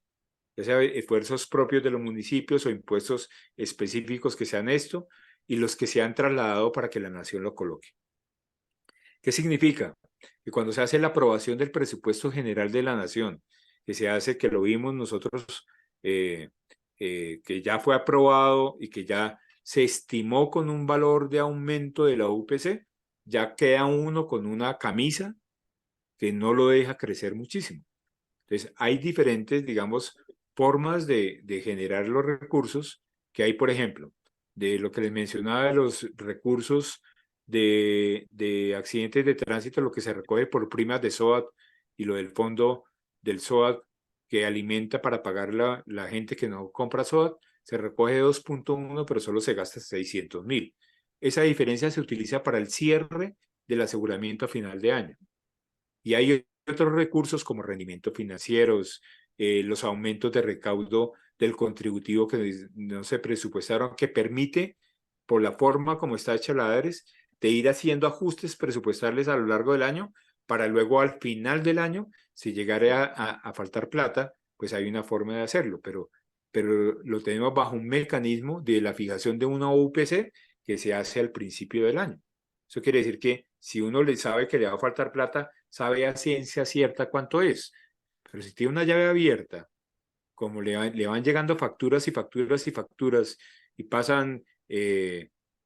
ya sea esfuerzos propios de los municipios o impuestos específicos que sean esto, y los que se han trasladado para que la nación lo coloque. ¿Qué significa? Que cuando se hace la aprobación del presupuesto general de la nación, que se hace, que lo vimos nosotros que ya fue aprobado y que ya se estimó con un valor de aumento de la UPC, ya queda uno con una camisa que no lo deja crecer muchísimo. Entonces, hay diferentes, digamos, formas de generar los recursos que hay, por ejemplo, de lo que les mencionaba de los recursos de accidentes de tránsito, lo que se recoge por primas de SOAT y lo del fondo del SOAT que alimenta para pagar la gente que no compra SOAT, se recoge 2.1, pero solo se gasta 600.000. Esa diferencia se utiliza para el cierre del aseguramiento a final de año. Y hay otros recursos como rendimientos financieros, los aumentos de recaudo del contributivo que no se presupuestaron, que permite, por la forma como está hecha la ADRES, de ir haciendo ajustes presupuestales a lo largo del año para luego al final del año, si llegara a faltar plata, pues hay una forma de hacerlo, pero lo tenemos bajo un mecanismo de la fijación de una UPC que se hace al principio del año. Eso quiere decir que si uno le sabe que le va a faltar plata, sabe a ciencia cierta cuánto es. Pero si tiene una llave abierta, como le van llegando facturas y facturas y facturas y pasan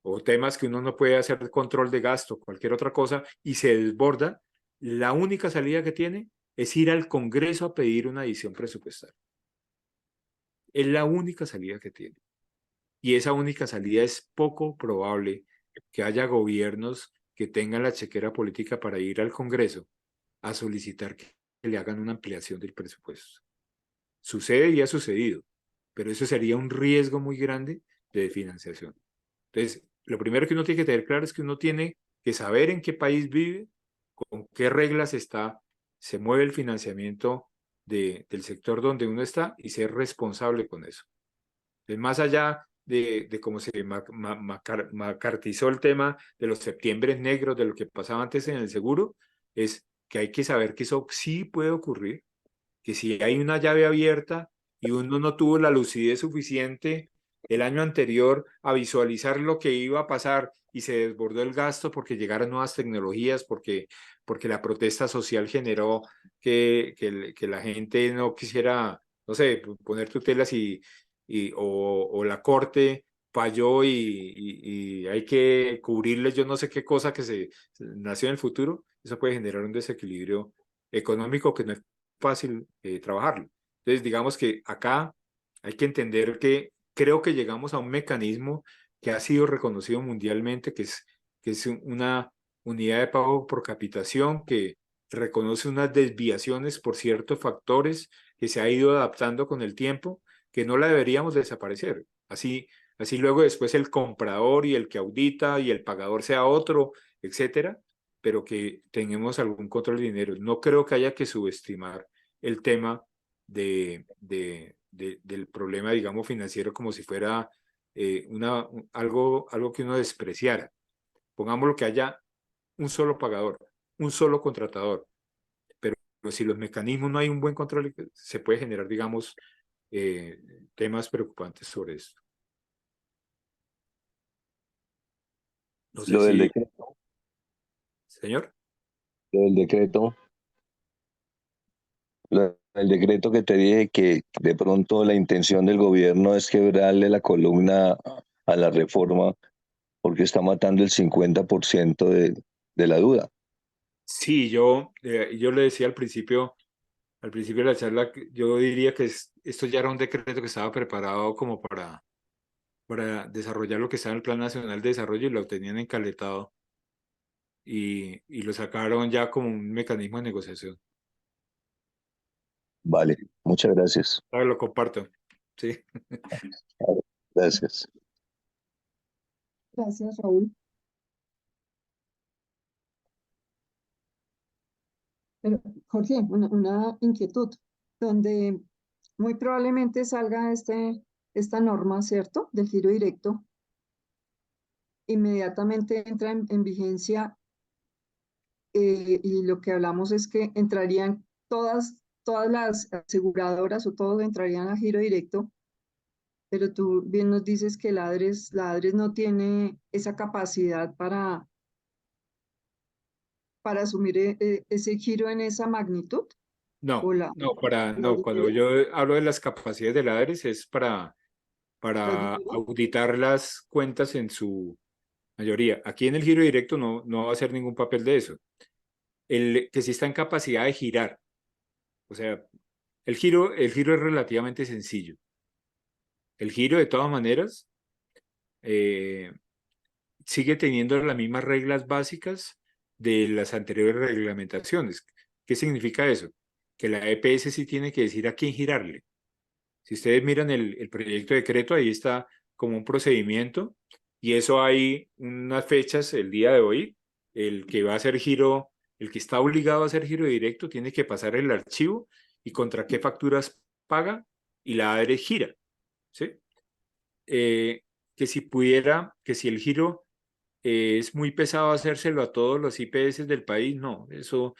o temas que uno no puede hacer control de gasto, cualquier otra cosa, y se desborda, la única salida que tiene es ir al Congreso a pedir una adición presupuestaria. Es la única salida que tiene. Y esa única salida es poco probable que haya gobiernos que tengan la chequera política para ir al Congreso a solicitar que le hagan una ampliación del presupuesto. Sucede y ha sucedido, pero eso sería un riesgo muy grande de financiación. Entonces, lo primero que uno tiene que tener claro es que uno tiene que saber en qué país vive, con qué reglas se mueve el financiamiento del sector donde uno está y ser responsable con eso. Entonces, más allá de cómo se macartizó el tema de los septiembres negros, de lo que pasaba antes en el seguro, es que hay que saber que eso sí puede ocurrir, que si hay una llave abierta y uno no tuvo la lucidez suficiente el año anterior a visualizar lo que iba a pasar y se desbordó el gasto porque llegaron nuevas tecnologías, porque la protesta social generó que la gente no quisiera, no sé, poner tutelas o la corte falló y hay que cubrirles yo no sé qué cosa que se nació en el futuro, eso puede generar un desequilibrio económico que no es fácil trabajarlo. Entonces, digamos que acá hay que entender que creo que llegamos a un mecanismo que ha sido reconocido mundialmente, que es una unidad de pago por capitación que reconoce unas desviaciones por ciertos factores que se ha ido adaptando con el tiempo, que no la deberíamos desaparecer. Así luego después el comprador y el que audita y el pagador sea otro, etcétera, pero que tengamos algún control de dinero. No creo que haya que subestimar el tema del problema, digamos, financiero como si fuera algo que uno despreciara. Pongámoslo que haya un solo pagador, un solo contratador, pero si los mecanismos no hay un buen control, se puede generar, digamos, temas preocupantes sobre esto. No sé Lo del si, decreto, señor. lo del decreto, el decreto que te dije que de pronto la intención del gobierno es quebrarle la columna a la reforma porque está matando el 50% de la duda. Sí, yo le decía al principio de la charla, yo diría que esto ya era un decreto que estaba preparado como para desarrollar lo que está en el Plan Nacional de Desarrollo y lo tenían encaletado y lo sacaron ya como un mecanismo de negociación. Vale, muchas gracias. Ahora lo comparto. Sí. Gracias. Gracias, Raúl. Pero, Jorge, una inquietud, donde muy probablemente salga esta norma, ¿cierto? Del giro directo, inmediatamente entra en vigencia y lo que hablamos es que entrarían todas las aseguradoras o todos entrarían a giro directo, pero tú bien nos dices que la ADRES no tiene esa capacidad para asumir ese giro en esa magnitud. No, o la no, cuando liquidez, yo hablo de las capacidades de la ADRES es la para auditoría? auditar las cuentas en su mayoría. Aquí en el giro directo no va a hacer ningún papel de eso. El que sí está en capacidad de girar. O sea, el giro es relativamente sencillo. El giro, de todas maneras, eh, sigue teniendo las mismas reglas básicas de las anteriores reglamentaciones. ¿Qué significa eso? Que la EPS sí tiene que decir a quién girarle. Si ustedes miran el proyecto de decreto, ahí está como un procedimiento y eso hay unas fechas el día de hoy. El que va a hacer giro, el que está obligado a hacer giro directo, tiene que pasar el archivo y contra qué facturas paga y la ADRE gira. ¿Sí? Que si pudiera, que si el giro es muy pesado hacérselo a todos los IPS del país, no, esos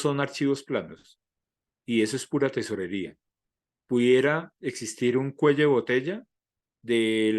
son archivos planos y eso es pura tesorería. Pudiera existir un cuello de botella de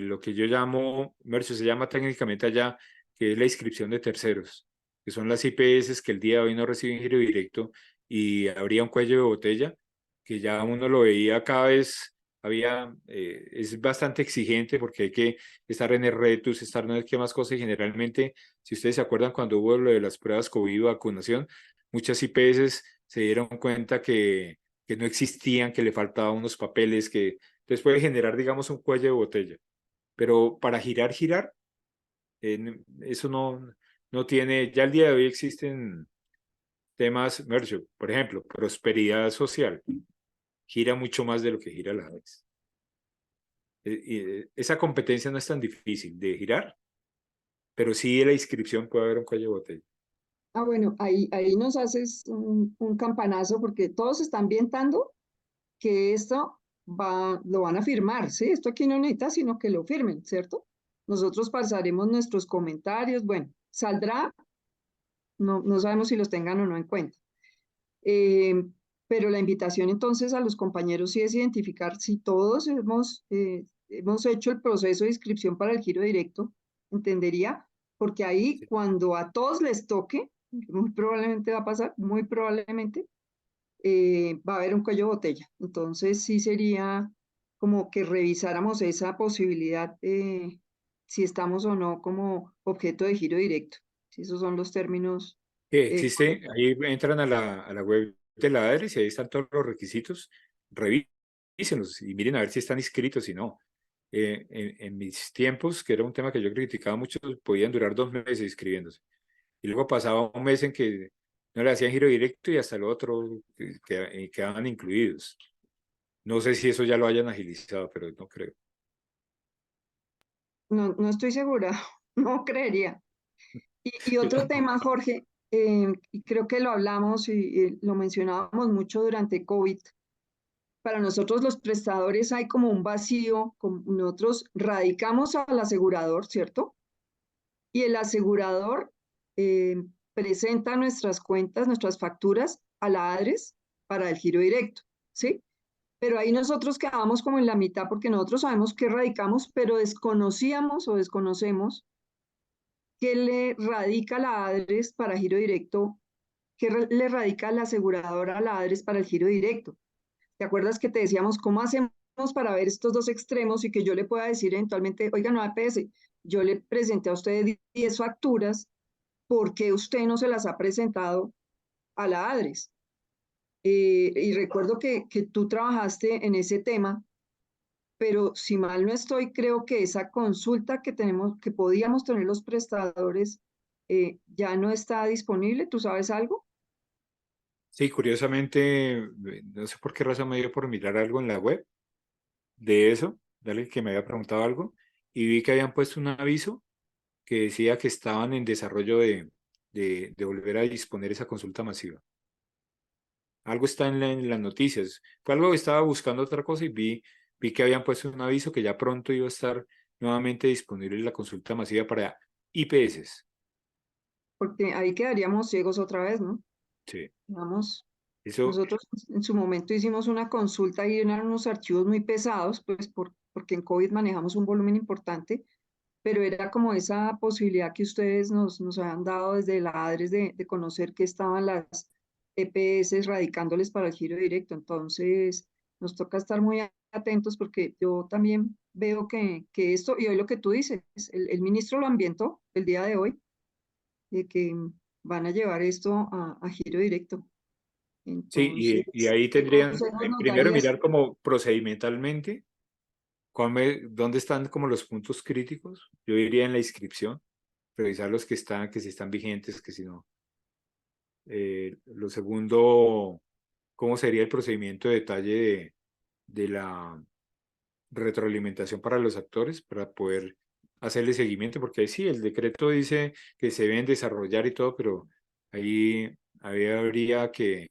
lo que yo llamo, Mercio, se llama técnicamente allá, que es la inscripción de terceros, que son las IPS que el día de hoy no reciben giro directo y habría un cuello de botella que ya uno lo veía cada vez, es bastante exigente porque hay que estar en el RETUS, estar no sé qué más cosas y generalmente, si ustedes se acuerdan cuando hubo lo de las pruebas COVID y vacunación, muchas IPS se dieron cuenta que no existían, que le faltaban unos papeles, que entonces puede generar, digamos, un cuello de botella. Pero para girar, eso no tiene, ya el día de hoy existen temas, Mercio, por ejemplo, prosperidad social, gira mucho más de lo que gira la ADEX. Esa competencia no es tan difícil de girar, pero sí en la inscripción puede haber un cuello de botella. Ah, bueno, ahí nos haces un campanazo porque todos están viendo que esto lo van a firmar, ¿sí? Esto aquí no necesita, sino que lo firmen, ¿cierto? Nosotros pasaremos nuestros comentarios, bueno, saldrá, no sabemos si los tengan o no en cuenta. Eh, pero la invitación entonces a los compañeros sí es identificar si todos hemos hecho el proceso de inscripción para el giro directo, entendería, porque ahí Sí. cuando a todos les toque, muy probablemente va a pasar, muy probablemente, va a haber un cuello de botella. Entonces sí sería como que revisáramos esa posibilidad, si estamos o no como objeto de giro directo, si esos son los términos Existe, correctos. ahí entran a la web de la ADRES y ahí están todos los requisitos, revísenlos y miren a ver si están inscritos, si no. En mis tiempos, que era un tema que yo criticaba mucho, podían durar 2 meses inscribiéndose. Y luego pasaba un mes en que no le hacían giro directo y hasta el otro quedaban incluidos. No sé si eso ya lo hayan agilizado, pero no creo. No estoy segura, no creería. Y Yo otro tampoco. tema, Jorge, y creo que lo hablamos y lo mencionábamos mucho durante COVID. Para nosotros los prestadores hay como un vacío, nosotros radicamos al asegurador, ¿cierto? Y el asegurador eh, presenta nuestras cuentas, nuestras facturas a la ADRES para el giro directo, ¿sí? Pero ahí nosotros quedamos como en la mitad porque nosotros sabemos que radicamos, pero desconocíamos o desconocemos qué le radica la ADRES para giro directo, qué le radica la aseguradora a la ADRES para el giro directo. ¿Te acuerdas que te decíamos cómo hacemos para ver estos dos extremos y que yo le pueda decir eventualmente, oiga, no APS, yo le presenté a usted 10 facturas, ¿por qué usted no se las ha presentado a la ADRES? Y recuerdo que tú trabajaste en ese tema, pero si mal no estoy, creo que esa consulta que tenemos, que podíamos tener los prestadores, ya no está disponible. ¿Tú sabes algo? Sí, curiosamente, no sé por qué razón me dio por mirar algo en la web de eso, dale que me había preguntado algo, y vi que habían puesto un aviso que decía que estaban en desarrollo de volver a disponer esa consulta masiva. Algo está en las noticias. Fue algo que estaba buscando otra cosa y vi que habían puesto un aviso que ya pronto iba a estar nuevamente disponible la consulta masiva para IPS. Porque ahí quedaríamos ciegos otra vez, ¿no? Sí, Vamos, eso, nosotros en su momento hicimos una consulta y eran unos archivos muy pesados, pues porque en COVID manejamos un volumen importante, pero era como esa posibilidad que ustedes nos habían dado desde la ADRES de conocer que estaban EPS radicándoles para el giro directo. Entonces, nos toca estar muy atentos porque yo también veo que esto, y hoy lo que tú dices, el ministro lo ambientó el día de hoy, de que van a llevar esto a giro directo. Sí, Entonces, y ahí ¿qué tendrían consejos nos primero darías? mirar como procedimentalmente dónde están como los puntos críticos. Yo iría en la inscripción, revisar los que están, que si están vigentes, que si no. Lo segundo, cómo sería el procedimiento de detalle de la retroalimentación para los actores para poder hacerle seguimiento, porque ahí sí, el decreto dice que se deben desarrollar y todo, pero ahí habría que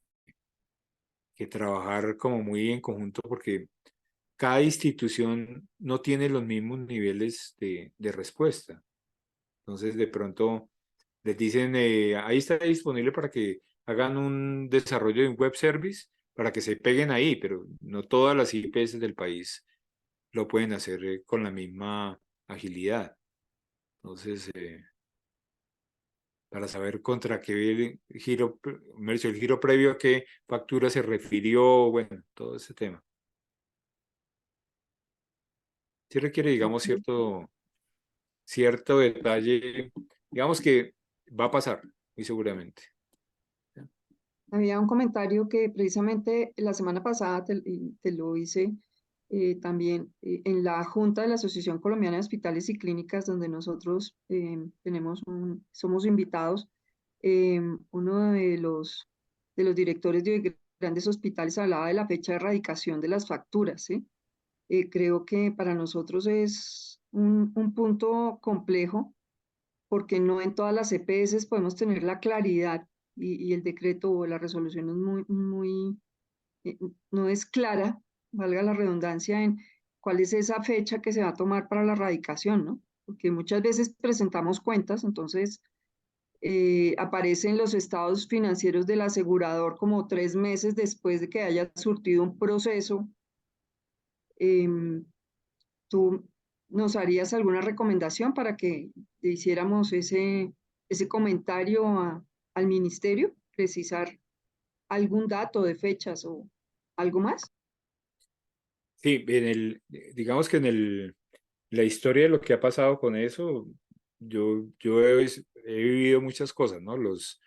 trabajar como muy en conjunto porque cada institución no tiene los mismos niveles de respuesta. Entonces, de pronto les dicen, ahí está disponible para que hagan un desarrollo de un web service para que se peguen ahí, pero no todas las IPS del país lo pueden hacer con la misma agilidad. Entonces, para saber contra qué giro, el giro previo a qué factura se refirió, bueno, todo ese tema. Sí requiere, digamos, cierto detalle, digamos que va a pasar, muy seguramente. Había un comentario que precisamente la semana pasada te lo hice también en la Junta de la Asociación Colombiana de Hospitales y Clínicas, donde nosotros somos invitados. Uno de los directores de grandes hospitales hablaba de la fecha de erradicación de las facturas, ¿sí? Creo que para nosotros es un punto complejo porque no en todas las EPS podemos tener la claridad y el decreto o la resolución es eh, no es clara, valga la redundancia, en cuál es esa fecha que se va a tomar para la erradicación, ¿no? Porque muchas veces presentamos cuentas, entonces aparecen los estados financieros del asegurador como 3 meses después de que haya surtido un proceso. Em, ¿Tú nos harías alguna recomendación para que hiciéramos ese comentario al ministerio? ¿Precisar algún dato de fechas o algo más? Sí, digamos que la historia de lo que ha pasado con eso, yo he vivido muchas cosas, ¿no? Los,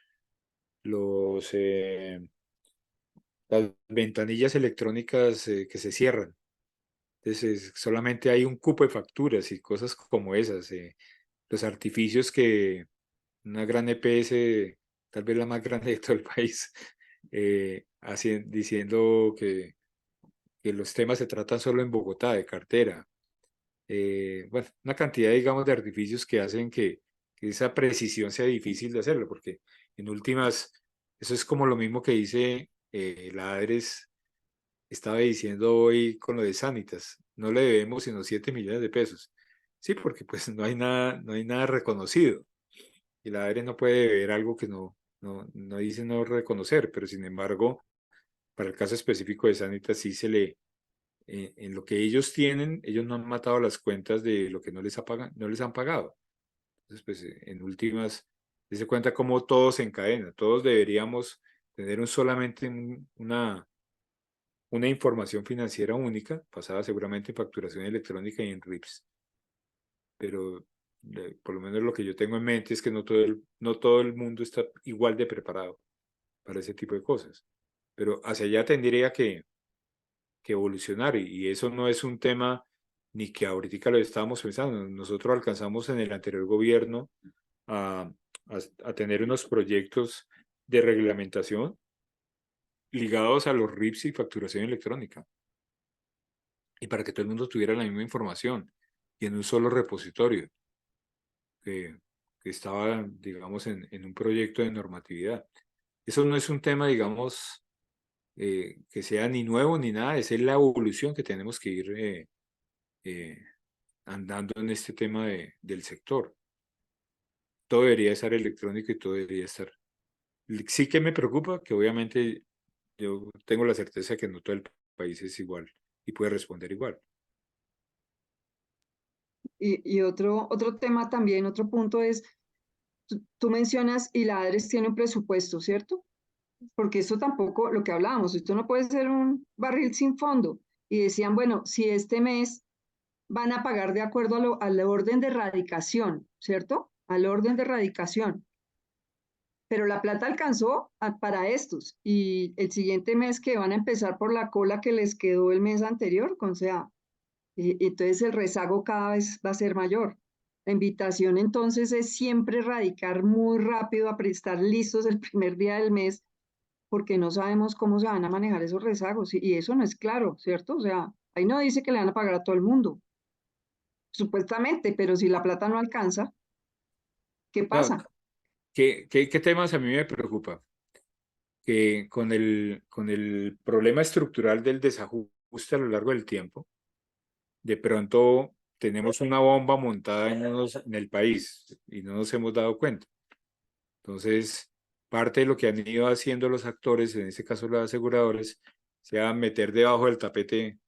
las ventanillas electrónicas que se cierran. Entonces, solamente hay un cupo de facturas y cosas como esas. Los artificios que una gran EPS, tal vez la más grande de todo el país, diciendo que los temas se tratan solo en Bogotá, de cartera. Bueno, una cantidad, digamos, de artificios que hacen que esa precisión sea difícil de hacerlo, porque en últimas, eso es como lo mismo que dice la ADRES, estaba diciendo hoy con lo de Sanitas, no le debemos sino 7 millones de pesos. Sí, porque pues no hay nada reconocido. Y la ADRES no puede ver algo que no dice no reconocer, pero sin embargo, para el caso específico de Sanitas sí en lo que ellos tienen, ellos no han matado las cuentas de lo que no les han pagado. Entonces, pues en últimas, se cuenta cómo todo se encadena. Todos deberíamos tener solamente una información financiera única, basada seguramente en facturación electrónica y en RIPS. Pero por lo menos lo que yo tengo en mente es que no todo el mundo está igual de preparado para ese tipo de cosas. Pero hacia allá tendría que evolucionar y eso no es un tema ni que ahorita lo estábamos pensando. Nosotros alcanzamos en el anterior gobierno a, a tener unos proyectos de reglamentación ligados a los RIPS y facturación electrónica y para que todo el mundo tuviera la misma información y en un solo repositorio que estaba, digamos, en un proyecto de normatividad. Eso no es un tema, digamos, que sea ni nuevo ni nada, esa es la evolución que tenemos que ir eh, andando en este tema del sector. Todo debería estar electrónico y todo debería estar. Sí que me preocupa que obviamente yo tengo la certeza que no todo el país es igual y puede responder igual. Y otro tema también, otro punto es, tú mencionas y la ADRES tiene un presupuesto, ¿cierto? porque esto tampoco, lo que hablábamos, esto no puede ser un barril sin fondo. Y decían, bueno, si este mes van a pagar de acuerdo al orden de erradicación, ¿cierto? Al orden de erradicación. Pero la plata alcanzó para estos y el siguiente mes que van a empezar por la cola que les quedó el mes anterior, o sea, entonces el rezago cada vez va a ser mayor. La invitación entonces es siempre erradicar muy rápido, a estar listos el primer día del mes, porque no sabemos cómo se van a manejar esos rezagos y eso no es claro, ¿cierto? O sea, ahí no dice que le van a pagar a todo el mundo, supuestamente, pero si la plata no alcanza, ¿qué No, pasa? ¿qué temas a mí me preocupa? Que con el problema estructural del desajuste a lo largo del tiempo, de pronto tenemos una bomba montada en el país y no nos hemos dado cuenta. Entonces, parte de lo que han ido haciendo los actores, en este caso los aseguradores, sea meter debajo del tapete,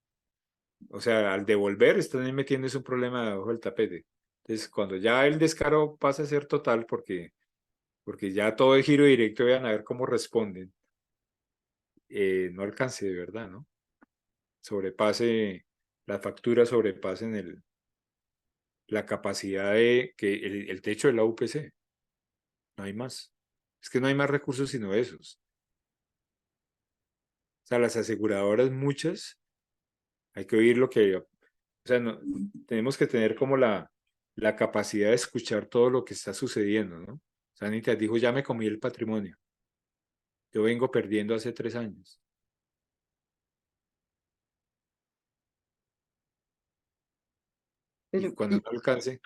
o sea, al devolver están metiendo ese problema debajo del tapete. Entonces, cuando ya el descaro pasa a ser total, porque ya todo el giro directo, vean a ver cómo responden, no alcance de verdad, ¿no? Sobrepase, las facturas sobrepasen la capacidad de que el techo de la UPC, no hay más. Es que no hay más recursos sino esos. O sea, las aseguradoras, muchas, hay que oír lo que, o sea, no, tenemos que tener como la capacidad de escuchar todo lo que está sucediendo, ¿no? Sanitas dijo, ya me comí el patrimonio. Yo vengo perdiendo hace 3 años. Y Pero, cuando no alcance,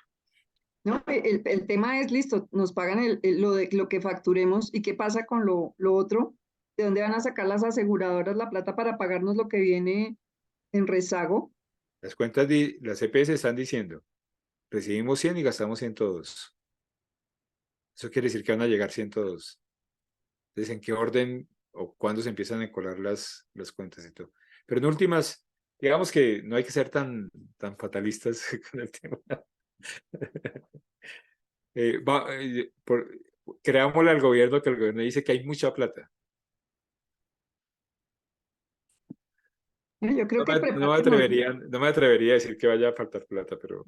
no, el tema es listo, nos pagan lo que facturemos y qué pasa con lo otro, ¿de dónde van a sacar las aseguradoras la plata para pagarnos lo que viene en rezago? las cuentas, las EPS están diciendo, recibimos 100 y gastamos 102. Eso quiere decir que van a llegar 102. Entonces, ¿en qué orden o cuándo se empiezan a colar las cuentas y todo? Pero en últimas, digamos que no hay que ser tan fatalistas con el tema. Creámosle al gobierno que el gobierno dice que hay mucha plata. Yo creo que preparémonos. No me atrevería a decir que vaya a faltar plata, pero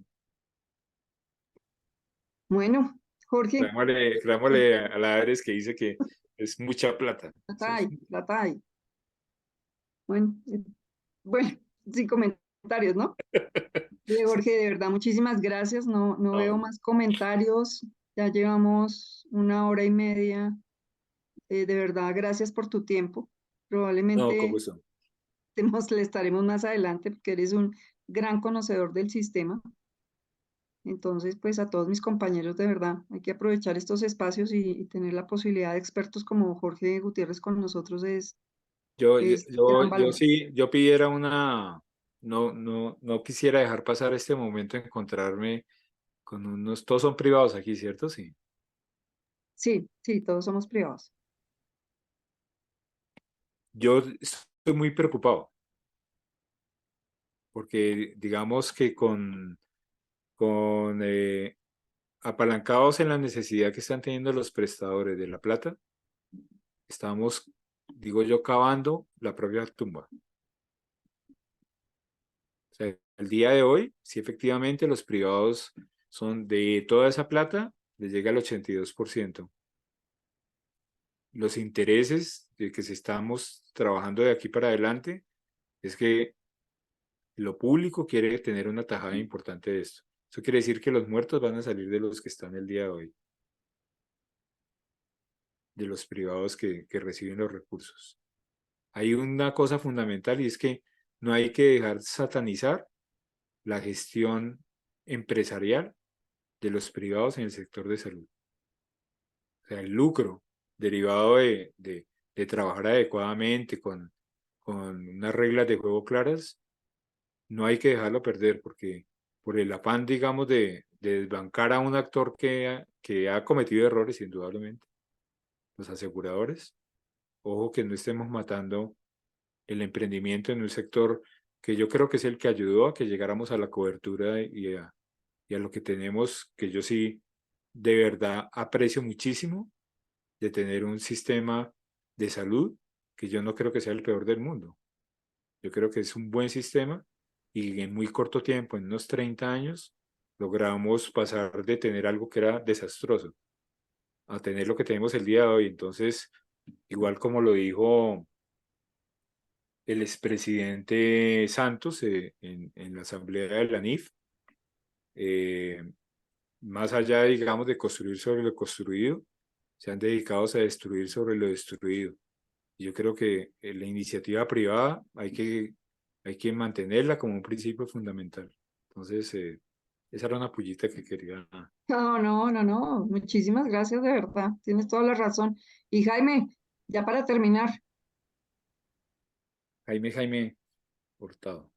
Bueno, Jorge, creámosle a la Ares que dice que es mucha plata. plata hay, plata hay. Bueno, bueno, sin comentarios, ¿no? Jorge, de verdad, muchísimas gracias. No, no veo No, más comentarios. Ya llevamos 1 hora y media. De verdad, gracias por tu tiempo. no, con Probablemente gusto. te molestaremos más adelante porque eres un gran conocedor del sistema. Entonces, pues a todos mis compañeros, de verdad, hay que aprovechar estos espacios y tener la posibilidad de expertos como Jorge Gutiérrez con nosotros es de gran valor. Sí, yo pidiera no quisiera dejar pasar este momento de encontrarme con todos son privados aquí, ¿cierto? Sí. Sí, sí, todos somos privados. Yo estoy muy preocupado porque digamos que con apalancados en la necesidad que están teniendo los prestadores de la plata, estamos, digo yo, cavando la propia tumba. O sea, al día de hoy, si efectivamente los privados son de toda esa plata, les llega al 82%. Los intereses de que se estamos trabajando de aquí para adelante es que lo público quiere tener una tajada importante de esto. Eso quiere decir que los muertos van a salir de los que están el día de hoy, de los privados que reciben los recursos. Hay una cosa fundamental y es que no hay que dejar satanizar la gestión empresarial de los privados en el sector de salud. O sea, el lucro derivado de trabajar adecuadamente con unas reglas de juego claras, no hay que dejarlo perder porque por el afán, digamos, de desbancar a un actor que ha cometido errores, indudablemente, los aseguradores, ojo que no estemos matando el emprendimiento en un sector que yo creo que es el que ayudó a que llegáramos a la cobertura y a lo que tenemos, que yo sí de verdad aprecio muchísimo de tener un sistema de salud, que yo no creo que sea el peor del mundo. Yo creo que es un buen sistema y en muy corto tiempo, en unos 30 años, logramos pasar de tener algo que era desastroso a tener lo que tenemos el día de hoy. Entonces, igual como lo dijo el expresidente Santos en la asamblea de la NIF, más allá, digamos, de construir sobre lo construido, se han dedicado a destruir sobre lo destruido. Yo creo que la iniciativa privada hay que mantenerla como un principio fundamental. Entonces, esa era una pullita que quería. No, no, no, no. Muchísimas gracias, de verdad. Tienes toda la razón. Y Jaime, ya para terminar, Jaime Hurtado.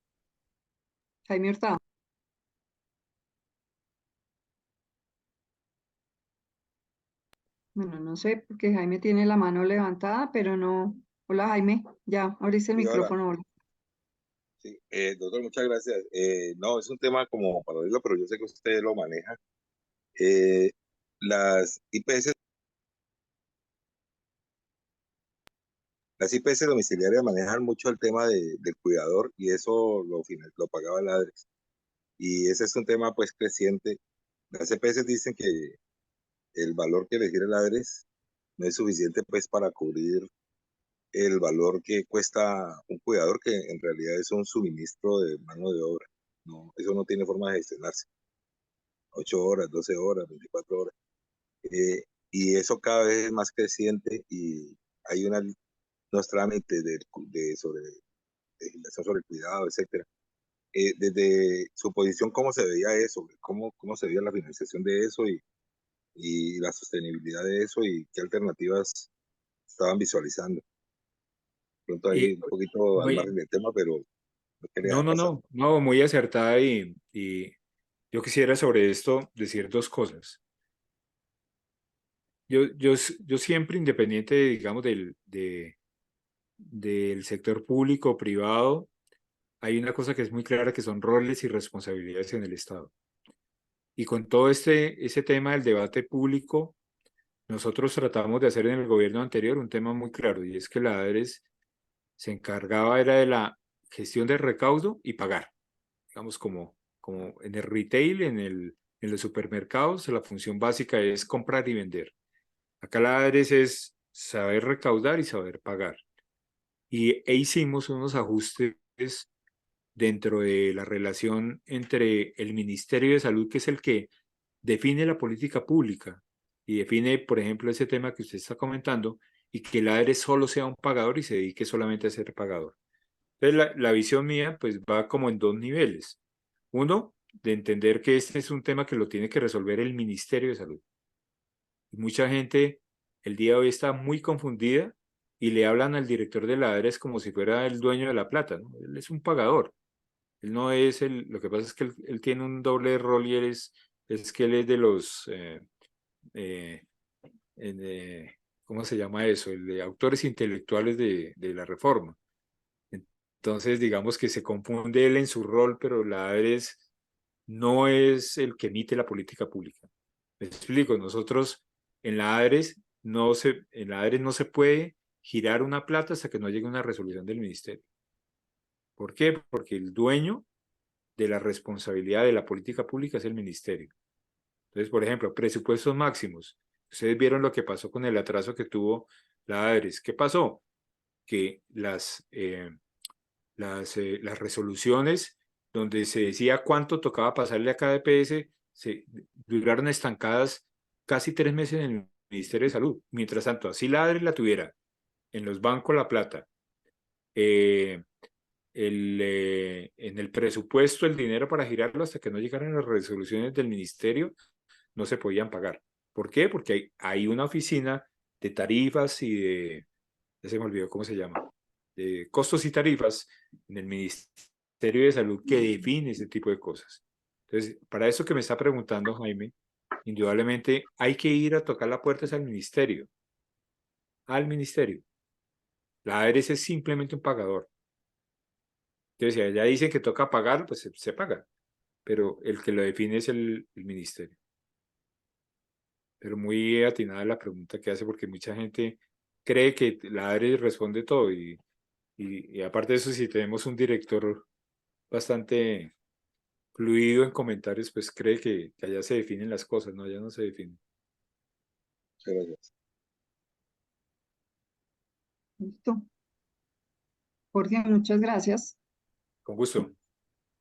Jaime Hurtado. Bueno, no sé, porque Jaime tiene la mano levantada, pero no. Hola, Jaime. Ya, abriste el Sí, hola. micrófono. Hola. Sí, doctor, muchas gracias. No, es un tema como para oírlo, pero yo sé que usted lo maneja. Las IPS, las IPS domiciliarias manejan mucho el tema del cuidador y eso lo pagaba la ADRES. Y ese es un tema pues creciente. Las EPS dicen que el valor que le gira la ADRES no es suficiente pues para cubrir el valor que cuesta un cuidador, que en realidad es un suministro de mano de obra. No, eso no tiene forma de gestionarse. 8 horas, 12 horas, 24 horas. Eh, y eso cada vez es más creciente y hay unos trámites sobre legislación sobre el cuidado, etcétera. Desde su posición, ¿cómo se veía eso? ¿Cómo se veía la financiación de eso y la sostenibilidad de eso y qué alternativas estaban visualizando? Pronto Y ahí un poquito al muy, margen del tema, pero no quería no, dejar no, pasar. no, no, muy acertada y yo quisiera sobre esto decir dos cosas. Yo siempre, independiente, digamos, del sector público o privado, hay una cosa que es muy clara, que son roles y responsabilidades en el Estado. Y con todo ese tema del debate público, nosotros tratamos de hacer en el gobierno anterior un tema muy claro, y es que la ADRES se encargaba era de la gestión de recaudo y pagar. Digamos, como en el retail, en los supermercados, la función básica es comprar y vender. Acá la ADRES es saber recaudar y saber pagar. E hicimos unos ajustes dentro de la relación entre el Ministerio de Salud, que es el que define la política pública y define, por ejemplo, ese tema que usted está comentando, y que el ADRE solo sea un pagador y se dedique solamente a ser pagador. Entonces, la visión mía pues va como en dos niveles. Uno, de entender que este es un tema que lo tiene que resolver el Ministerio de Salud. Y mucha gente el día de hoy está muy confundida y le hablan al director de la ADRES como si fuera el dueño de la plata, ¿no? Él es un pagador. Él no es lo que pasa es que él tiene un doble rol y es que él es de los, eh, ¿cómo se llama eso? El de autores intelectuales de la reforma. Entonces, digamos que se confunde él en su rol, pero la ADRES no es el que emite la política pública. Me explico, nosotros en la ADRES no se puede girar una plata hasta que no llegue una resolución del ministerio. ¿Por qué? Porque el dueño de la responsabilidad de la política pública es el ministerio. Entonces, por ejemplo, presupuestos máximos. Ustedes vieron lo que pasó con el atraso que tuvo la ADRES. ¿Qué pasó? Que las resoluciones donde se decía cuánto tocaba pasarle a cada EPS se duraron estancadas casi 3 meses en el Ministerio de Salud. Mientras tanto, así la ADRES la tuviera en los bancos La Plata, eh, en el presupuesto el dinero para girarlo hasta que no llegaran las resoluciones del ministerio, no se podían pagar. ¿Por qué? Porque hay una oficina de tarifas y ya se me olvidó cómo se llama, de costos y tarifas en el Ministerio de Salud que define ese tipo de cosas. Entonces, para eso que me está preguntando Jaime, indudablemente hay que ir a tocar la puerta al ministerio, al ministerio. La ARS es simplemente un pagador. Entonces, si allá dicen que toca pagar, pues se paga, pero el que lo define es el ministerio. Pero muy atinada la pregunta que hace, porque mucha gente cree que la ADRE responde todo y aparte de eso, si tenemos un director bastante fluido en comentarios, pues cree que allá se definen las cosas, ¿no? Allá no se definen. Muchas gracias. Listo. Jorge, muchas gracias. Con gusto.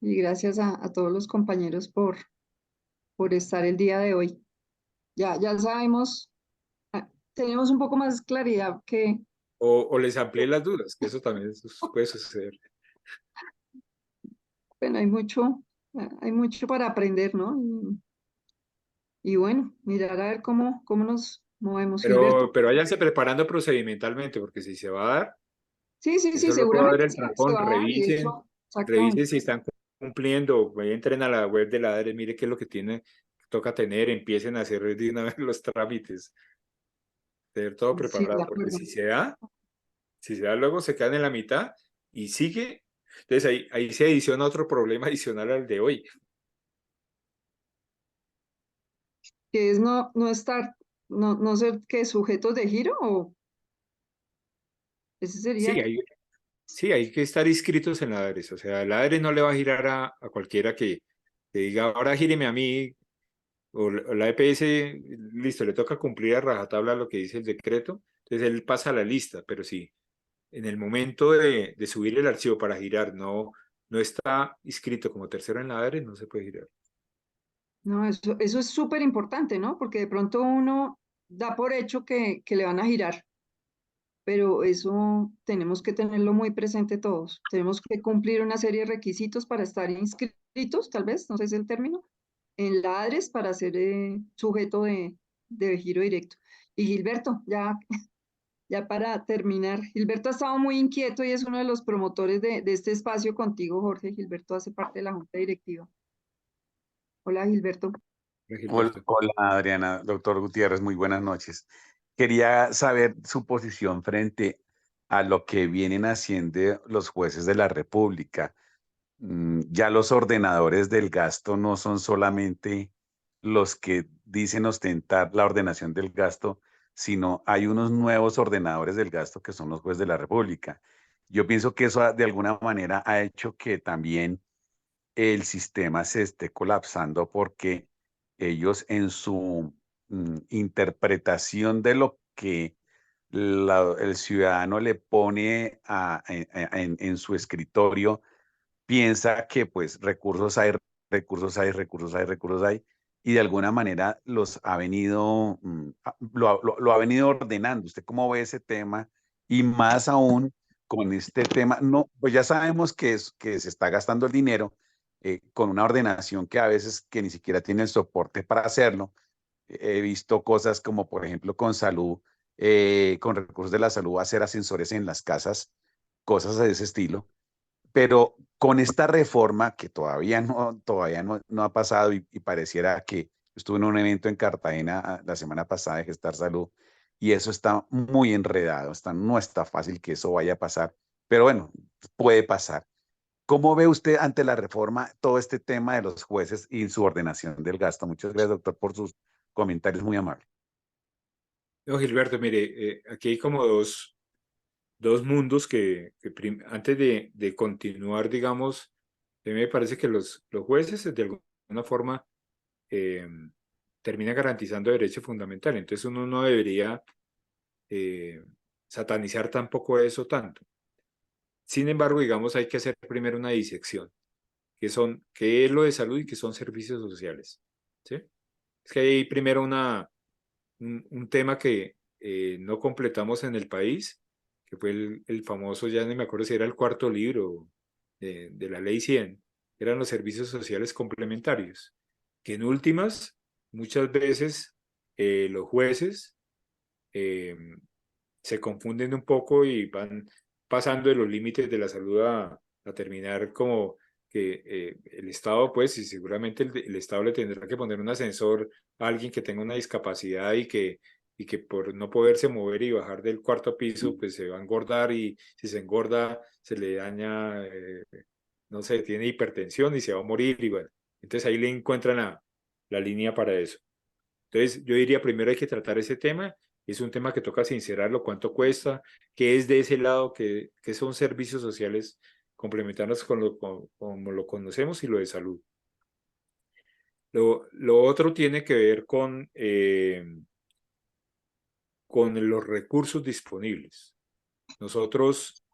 Y gracias a todos los compañeros por estar el día de hoy. Ya sabemos, tenemos un poco más claridad que, O les amplié las dudas, que eso también puede suceder. bueno, hay mucho para aprender, ¿no? Y bueno, mirar a ver cómo nos movemos, Gilberto. Pero váyanse preparando procedimentalmente, porque si se va a dar, Sí, eso es lo que va a dar seguramente el se trancón. va a dar, y de hecho, Revisen exactamente. si están cumpliendo, entren a la web de la ADRE, mire qué es lo que toca tener, empiecen a hacer de una vez los trámites, tener todo Sí, de preparado, porque acuerdo. si se da luego se quedan en la mitad y sigue, entonces ahí se adiciona otro problema adicional al de hoy. Que es no estar, no ser que sujetos de giro, o ese sería Sí, el, hay que estar inscritos en la ADRES, o sea, la ADRES no le va a girar a cualquiera que diga, ahora gíreme a mí, o la EPS, listo, le toca cumplir a rajatabla lo que dice el decreto, entonces él pasa a la lista, pero sí, en el momento de subir el archivo para girar no está inscrito como tercero en la ADRES, no se puede girar. no, eso es súper importante, ¿no? Porque de pronto uno da por hecho que le van a girar, pero eso tenemos que tenerlo muy presente todos. Tenemos que cumplir una serie de requisitos para estar inscritos, tal vez, no sé si es el término, en la ADRES para ser sujeto de giro directo. Y Gilberto, ya para terminar, Gilberto ha estado muy inquieto y es uno de los promotores de este espacio contigo, Jorge. Gilberto hace parte de la Junta Directiva. Hola, Gilberto. Hola, Gilberto. hola, Adriana, doctor Gutiérrez, muy buenas noches. Quería saber su posición frente a lo que vienen haciendo los jueces de la República. Ya los ordenadores del gasto no son solamente los que dicen ostentar la ordenación del gasto, sino hay unos nuevos ordenadores del gasto que son los jueces de la República. Yo pienso que eso de alguna manera ha hecho que también el sistema se esté colapsando porque ellos en su interpretación de lo que el ciudadano le pone en su escritorio, piensa que pues recursos hay, recursos hay, recursos hay, recursos hay, y de alguna manera los ha venido, lo ha venido ordenando. ¿Usted cómo ve ese tema? Y más aún con este tema, no, pues ya sabemos que se está gastando el dinero con una ordenación que a veces que ni siquiera tiene el soporte para hacerlo. He visto cosas como, por ejemplo, con salud, con recursos de la salud, hacer ascensores en las casas, cosas de ese estilo. Pero con esta reforma que todavía no ha pasado y pareciera que estuve en un evento en Cartagena la semana pasada de Gestar Salud y eso está muy enredado, no está fácil que eso vaya a pasar, pero bueno, puede pasar. ¿Cómo ve usted ante la reforma todo este tema de los jueces y su ordenación del gasto? Muchas gracias, doctor, por sus comentarios muy amables. No, Gilberto, mire, aquí hay como dos mundos antes de continuar, digamos, a mí me parece que los jueces de alguna forma eh, terminan garantizando derecho fundamental, entonces uno no debería eh, satanizar tampoco eso tanto. Sin embargo, digamos, hay que hacer primero una disección, qué es lo de salud y qué son servicios sociales, ¿sí? Es que hay primero un tema que no completamos en el país, que fue el famoso, ya no me acuerdo si era el cuarto libro de la Ley 100, eran los servicios sociales complementarios, que en últimas, muchas veces los jueces eh, se confunden un poco y van pasando de los límites de la salud a terminar como que el Estado, pues, y seguramente el Estado le tendrá que poner un ascensor a alguien que tenga una discapacidad y que por no poderse mover y bajar del cuarto piso, pues se va a engordar y si se engorda se le daña, no sé, tiene hipertensión y se va a morir y bueno, entonces ahí le encuentran la línea para eso. Entonces yo diría primero hay que tratar ese tema Es un tema que toca sincerarlo, cuánto cuesta, qué es de ese lado, qué son servicios sociales complementarios como lo conocemos y lo de salud. Lo otro tiene que ver con los recursos disponibles. Nosotros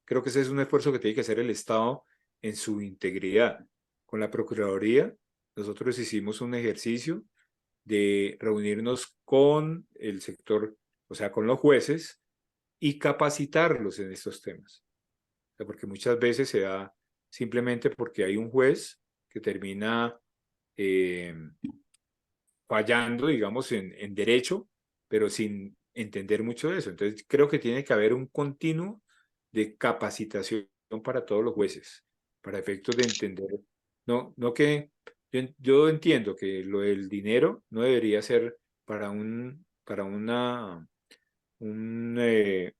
creo que ese es un esfuerzo que tiene que hacer el Estado en su integridad. Con la Procuraduría, nosotros hicimos un ejercicio de reunirnos con el sector, o sea, con los jueces y capacitarlos en estos temas. O sea, porque muchas veces se da simplemente porque hay un juez que termina fallando, digamos, en derecho, pero sin entender mucho de eso. Entonces, creo que tiene que haber un continuo de capacitación para todos los jueces, para efectos de entender. No que yo entiendo que lo del dinero no debería ser para un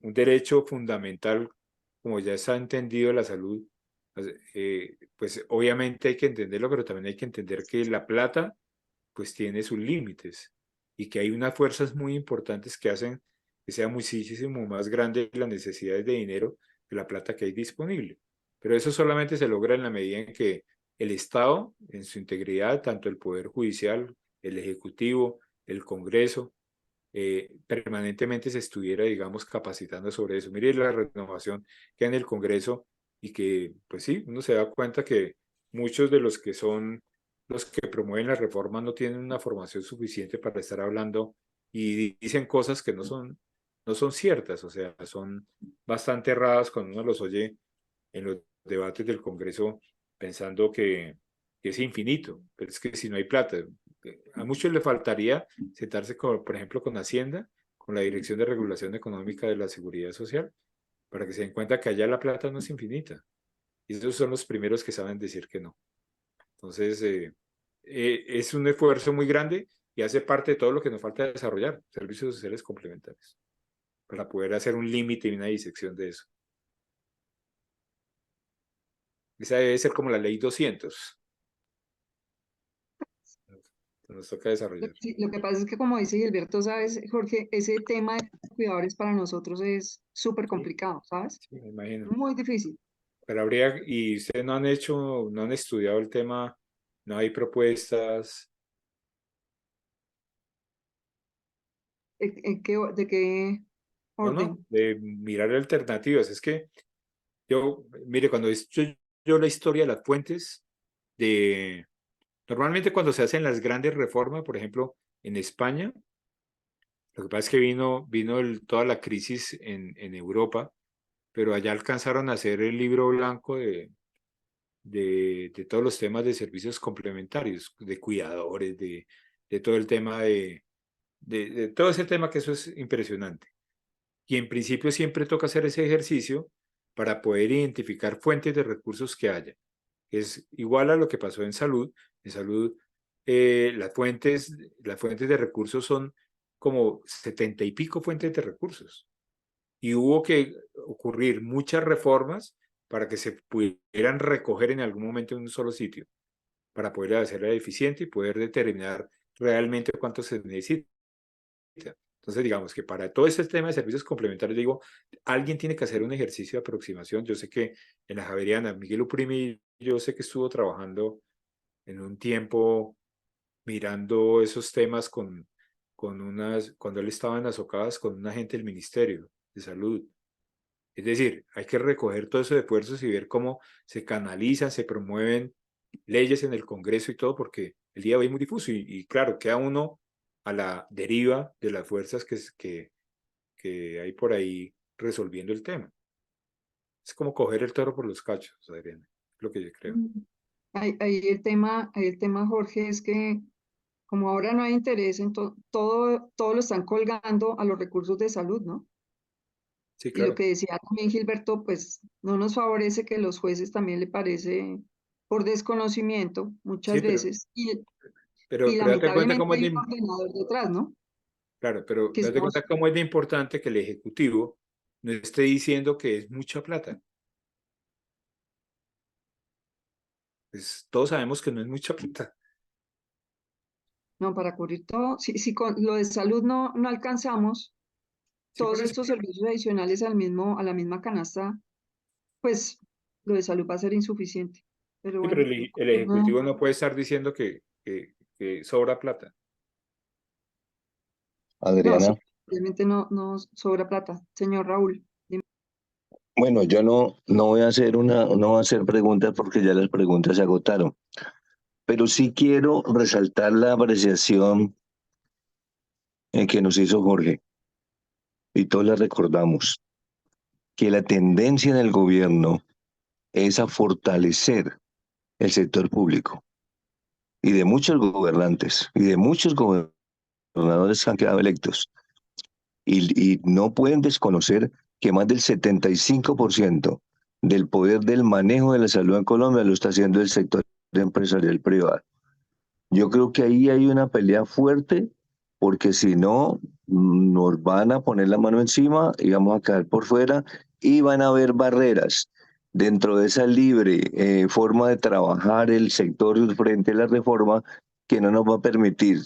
derecho fundamental, como ya está entendido la salud. Pues obviamente hay que entenderlo, pero también hay que entender que la plata pues tiene sus límites y que hay unas fuerzas muy importantes que hacen que sea muchísimo más grande las necesidades de dinero que la plata que hay disponible. Pero eso solamente se logra en la medida en que el Estado, en su integridad, tanto el Poder Judicial, el Ejecutivo, el Congreso, permanentemente se estuviera, digamos, capacitando sobre eso. Mire la renovación que hay en el Congreso y que, pues sí, uno se da cuenta que muchos de los que promueven la reforma no tienen una formación suficiente para estar hablando y dicen cosas que no son ciertas, o sea, son bastante erradas cuando uno los oye en los debates del Congreso pensando que es infinito, pero es que si no hay plata, a muchos le faltaría sentarse, por ejemplo, con Hacienda, con la Dirección de Regulación Económica de la Seguridad Social, para que se den cuenta que allá la plata no es infinita. Y esos son los primeros que saben decir que no. Entonces, es un esfuerzo muy grande y hace parte de todo lo que nos falta desarrollar, servicios sociales complementarios, para poder hacer un límite y una disección de eso. Esa debe ser como la ley 200. Nos toca desarrollar. Sí, lo que pasa es que como dice Gilberto, sabes, Jorge, ese tema de cuidadores para nosotros es súper Sí, complicado, ¿sabes? sí, me imagino. Muy difícil. Pero y ustedes no han estudiado el tema, no hay propuestas. ¿De qué No, orden? de mirar alternativas. Es que mire, cuando estudio yo la historia de las fuentes, normalmente cuando se hacen las grandes reformas, por ejemplo, en España, lo que pasa es que vino toda la crisis en Europa, pero allá alcanzaron a hacer el libro blanco de todos los temas de servicios complementarios, de cuidadores, de todo el tema de todo ese tema, que eso es impresionante. Y en principio siempre toca hacer ese ejercicio para poder identificar fuentes de recursos que haya. Es igual a lo que pasó en salud. En salud, las fuentes de recursos son como 70 y pico fuentes de recursos. Y hubo que ocurrir muchas reformas para que se pudieran recoger en algún momento en un solo sitio, para poder hacerla eficiente y poder determinar realmente cuánto se necesita. Entonces, digamos que para todo este tema de servicios complementarios, digo, alguien tiene que hacer un ejercicio de aproximación. Yo sé que en la Javeriana, Miguel Uprimi, yo sé que estuvo trabajando en un tiempo mirando esos temas cuando él estaba en las Ocadas con un agente del Ministerio de Salud. Es decir, hay que recoger todos esos esfuerzos y ver cómo se canalizan, se promueven leyes en el Congreso y todo, porque el día de hoy es muy difuso y claro, queda uno a la deriva de las fuerzas que hay por ahí resolviendo el tema. Es como coger el toro por los cachos, Adriana, es lo que yo creo. Ahí el tema, Jorge, es que como ahora no hay interés en todo lo están colgando a los recursos de salud, ¿no? Sí, Y lo claro. que decía también Gilberto, pues no nos favorece que los jueces también le parece por desconocimiento muchas Sí, veces y pero date cuenta cómo lamentablemente es hay un ordenador detrás, ¿no? claro, pero Que date estamos, cuenta cómo es de importante que el Ejecutivo no esté diciendo que es mucha plata. Pues todos sabemos que no es mucha plata. No, para cubrir todo. Si con lo de salud no alcanzamos, Sí, por todos eso. estos servicios adicionales a la misma canasta, pues lo de salud va a ser insuficiente. Pero Sí, pero bueno, el Ejecutivo no puede estar diciendo que sobra plata. no, sí, Adriana. obviamente no sobra plata. Señor Raúl, dime. Bueno, yo no voy a hacer no voy a hacer preguntas porque ya las preguntas se agotaron, pero sí quiero resaltar la apreciación que nos hizo Jorge, y todos la recordamos, que la tendencia en el gobierno es a fortalecer el sector público, y de muchos gobernantes, y de muchos gobernadores que han quedado electos, y no pueden desconocer que más del 75% del poder del manejo de la salud en Colombia lo está haciendo el sector empresarial privado. Yo creo que ahí hay una pelea fuerte, porque si no, nos van a poner la mano encima y vamos a caer por fuera, y van a haber barreras dentro de esa libre forma de trabajar el sector frente a la reforma, que no nos va a permitir,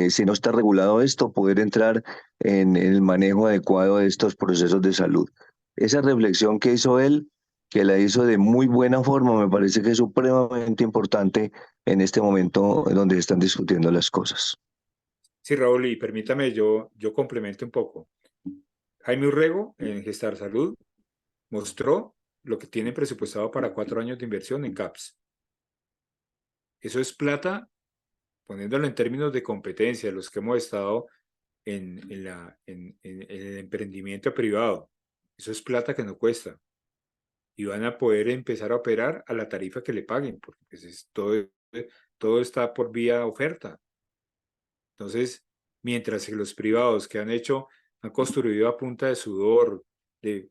si no está regulado esto, poder entrar en el manejo adecuado de estos procesos de salud. Esa reflexión que hizo él, que la hizo de muy buena forma, me parece que es supremamente importante en este momento donde se están discutiendo las cosas. Sí, Raúl, y permítame, yo complemento un poco. Jaime Urrego, en Gestar Salud, mostró lo que tiene presupuestado para 4 años de inversión en CAPS. Eso es plata, poniéndolo en términos de competencia, los que hemos estado en el emprendimiento privado. Eso es plata que no cuesta. Y van a poder empezar a operar a la tarifa que le paguen, porque pues todo está por vía oferta. Entonces, mientras que los privados que han construido a punta de sudor,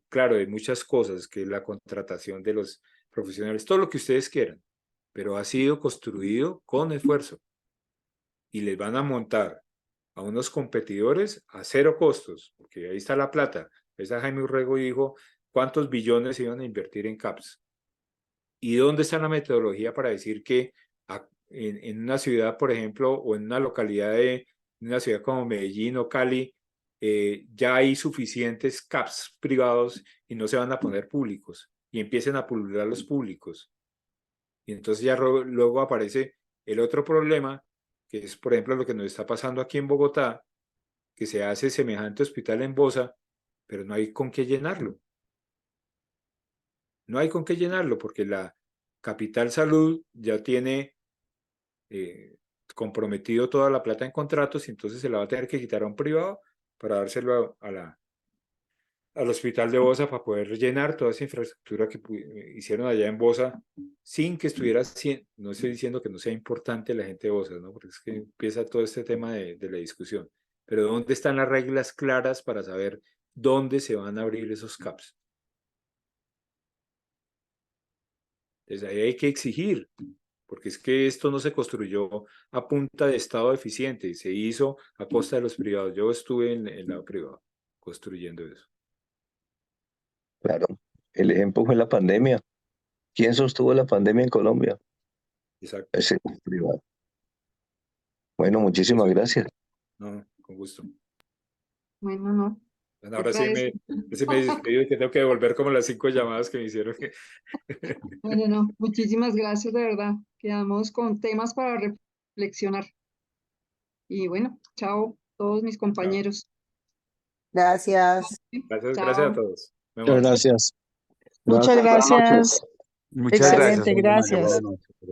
claro, de muchas cosas, que es la contratación de los profesionales, todo lo que ustedes quieran, pero ha sido construido con esfuerzo, y les van a montar a unos competidores a cero costos, porque ahí está la plata. Esa Jaime Urrego dijo cuántos billones iban a invertir en CAPS. ¿Y dónde está la metodología para decir que en una ciudad, por ejemplo, o en una localidad de una ciudad como Medellín o Cali, ya hay suficientes CAPS privados y no se van a poner públicos, y empiecen a pulular los públicos? Y entonces ya luego aparece el otro problema, que es, por ejemplo, lo que nos está pasando aquí en Bogotá, que se hace semejante hospital en Bosa, pero no hay con qué llenarlo. No hay con qué llenarlo, porque la Capital Salud ya tiene comprometido toda la plata en contratos, y entonces se la va a tener que quitar a un privado para dárselo al hospital de Bosa, para poder llenar toda esa infraestructura que hicieron allá en Bosa, sin que estuviera, no estoy diciendo que no sea importante la gente de Bosa, ¿no? Porque es que empieza todo este tema de la discusión, pero ¿dónde están las reglas claras para saber dónde se van a abrir esos CAPS? Entonces ahí hay que exigir, porque es que esto no se construyó a punta de Estado eficiente, se hizo a costa de los privados. Yo estuve en el lado privado construyendo eso. Claro, el ejemplo fue la pandemia. ¿Quién sostuvo la pandemia en Colombia? Exacto. El sector privado. Bueno, muchísimas gracias. No, con gusto. Bueno, no. Bueno, ahora Otra sí vez. me despido, que tengo que devolver como las 5 llamadas que me hicieron. Bueno, no. Muchísimas gracias, de verdad. Quedamos con temas para reflexionar. Y bueno, chao, todos mis No, compañeros. Gracias. gracias a Chao. todos. Muy Muchas amable. gracias. Muchas Buenas noches. gracias. Muchas gracias, Excelente, muy amable, gracias. buenas noches.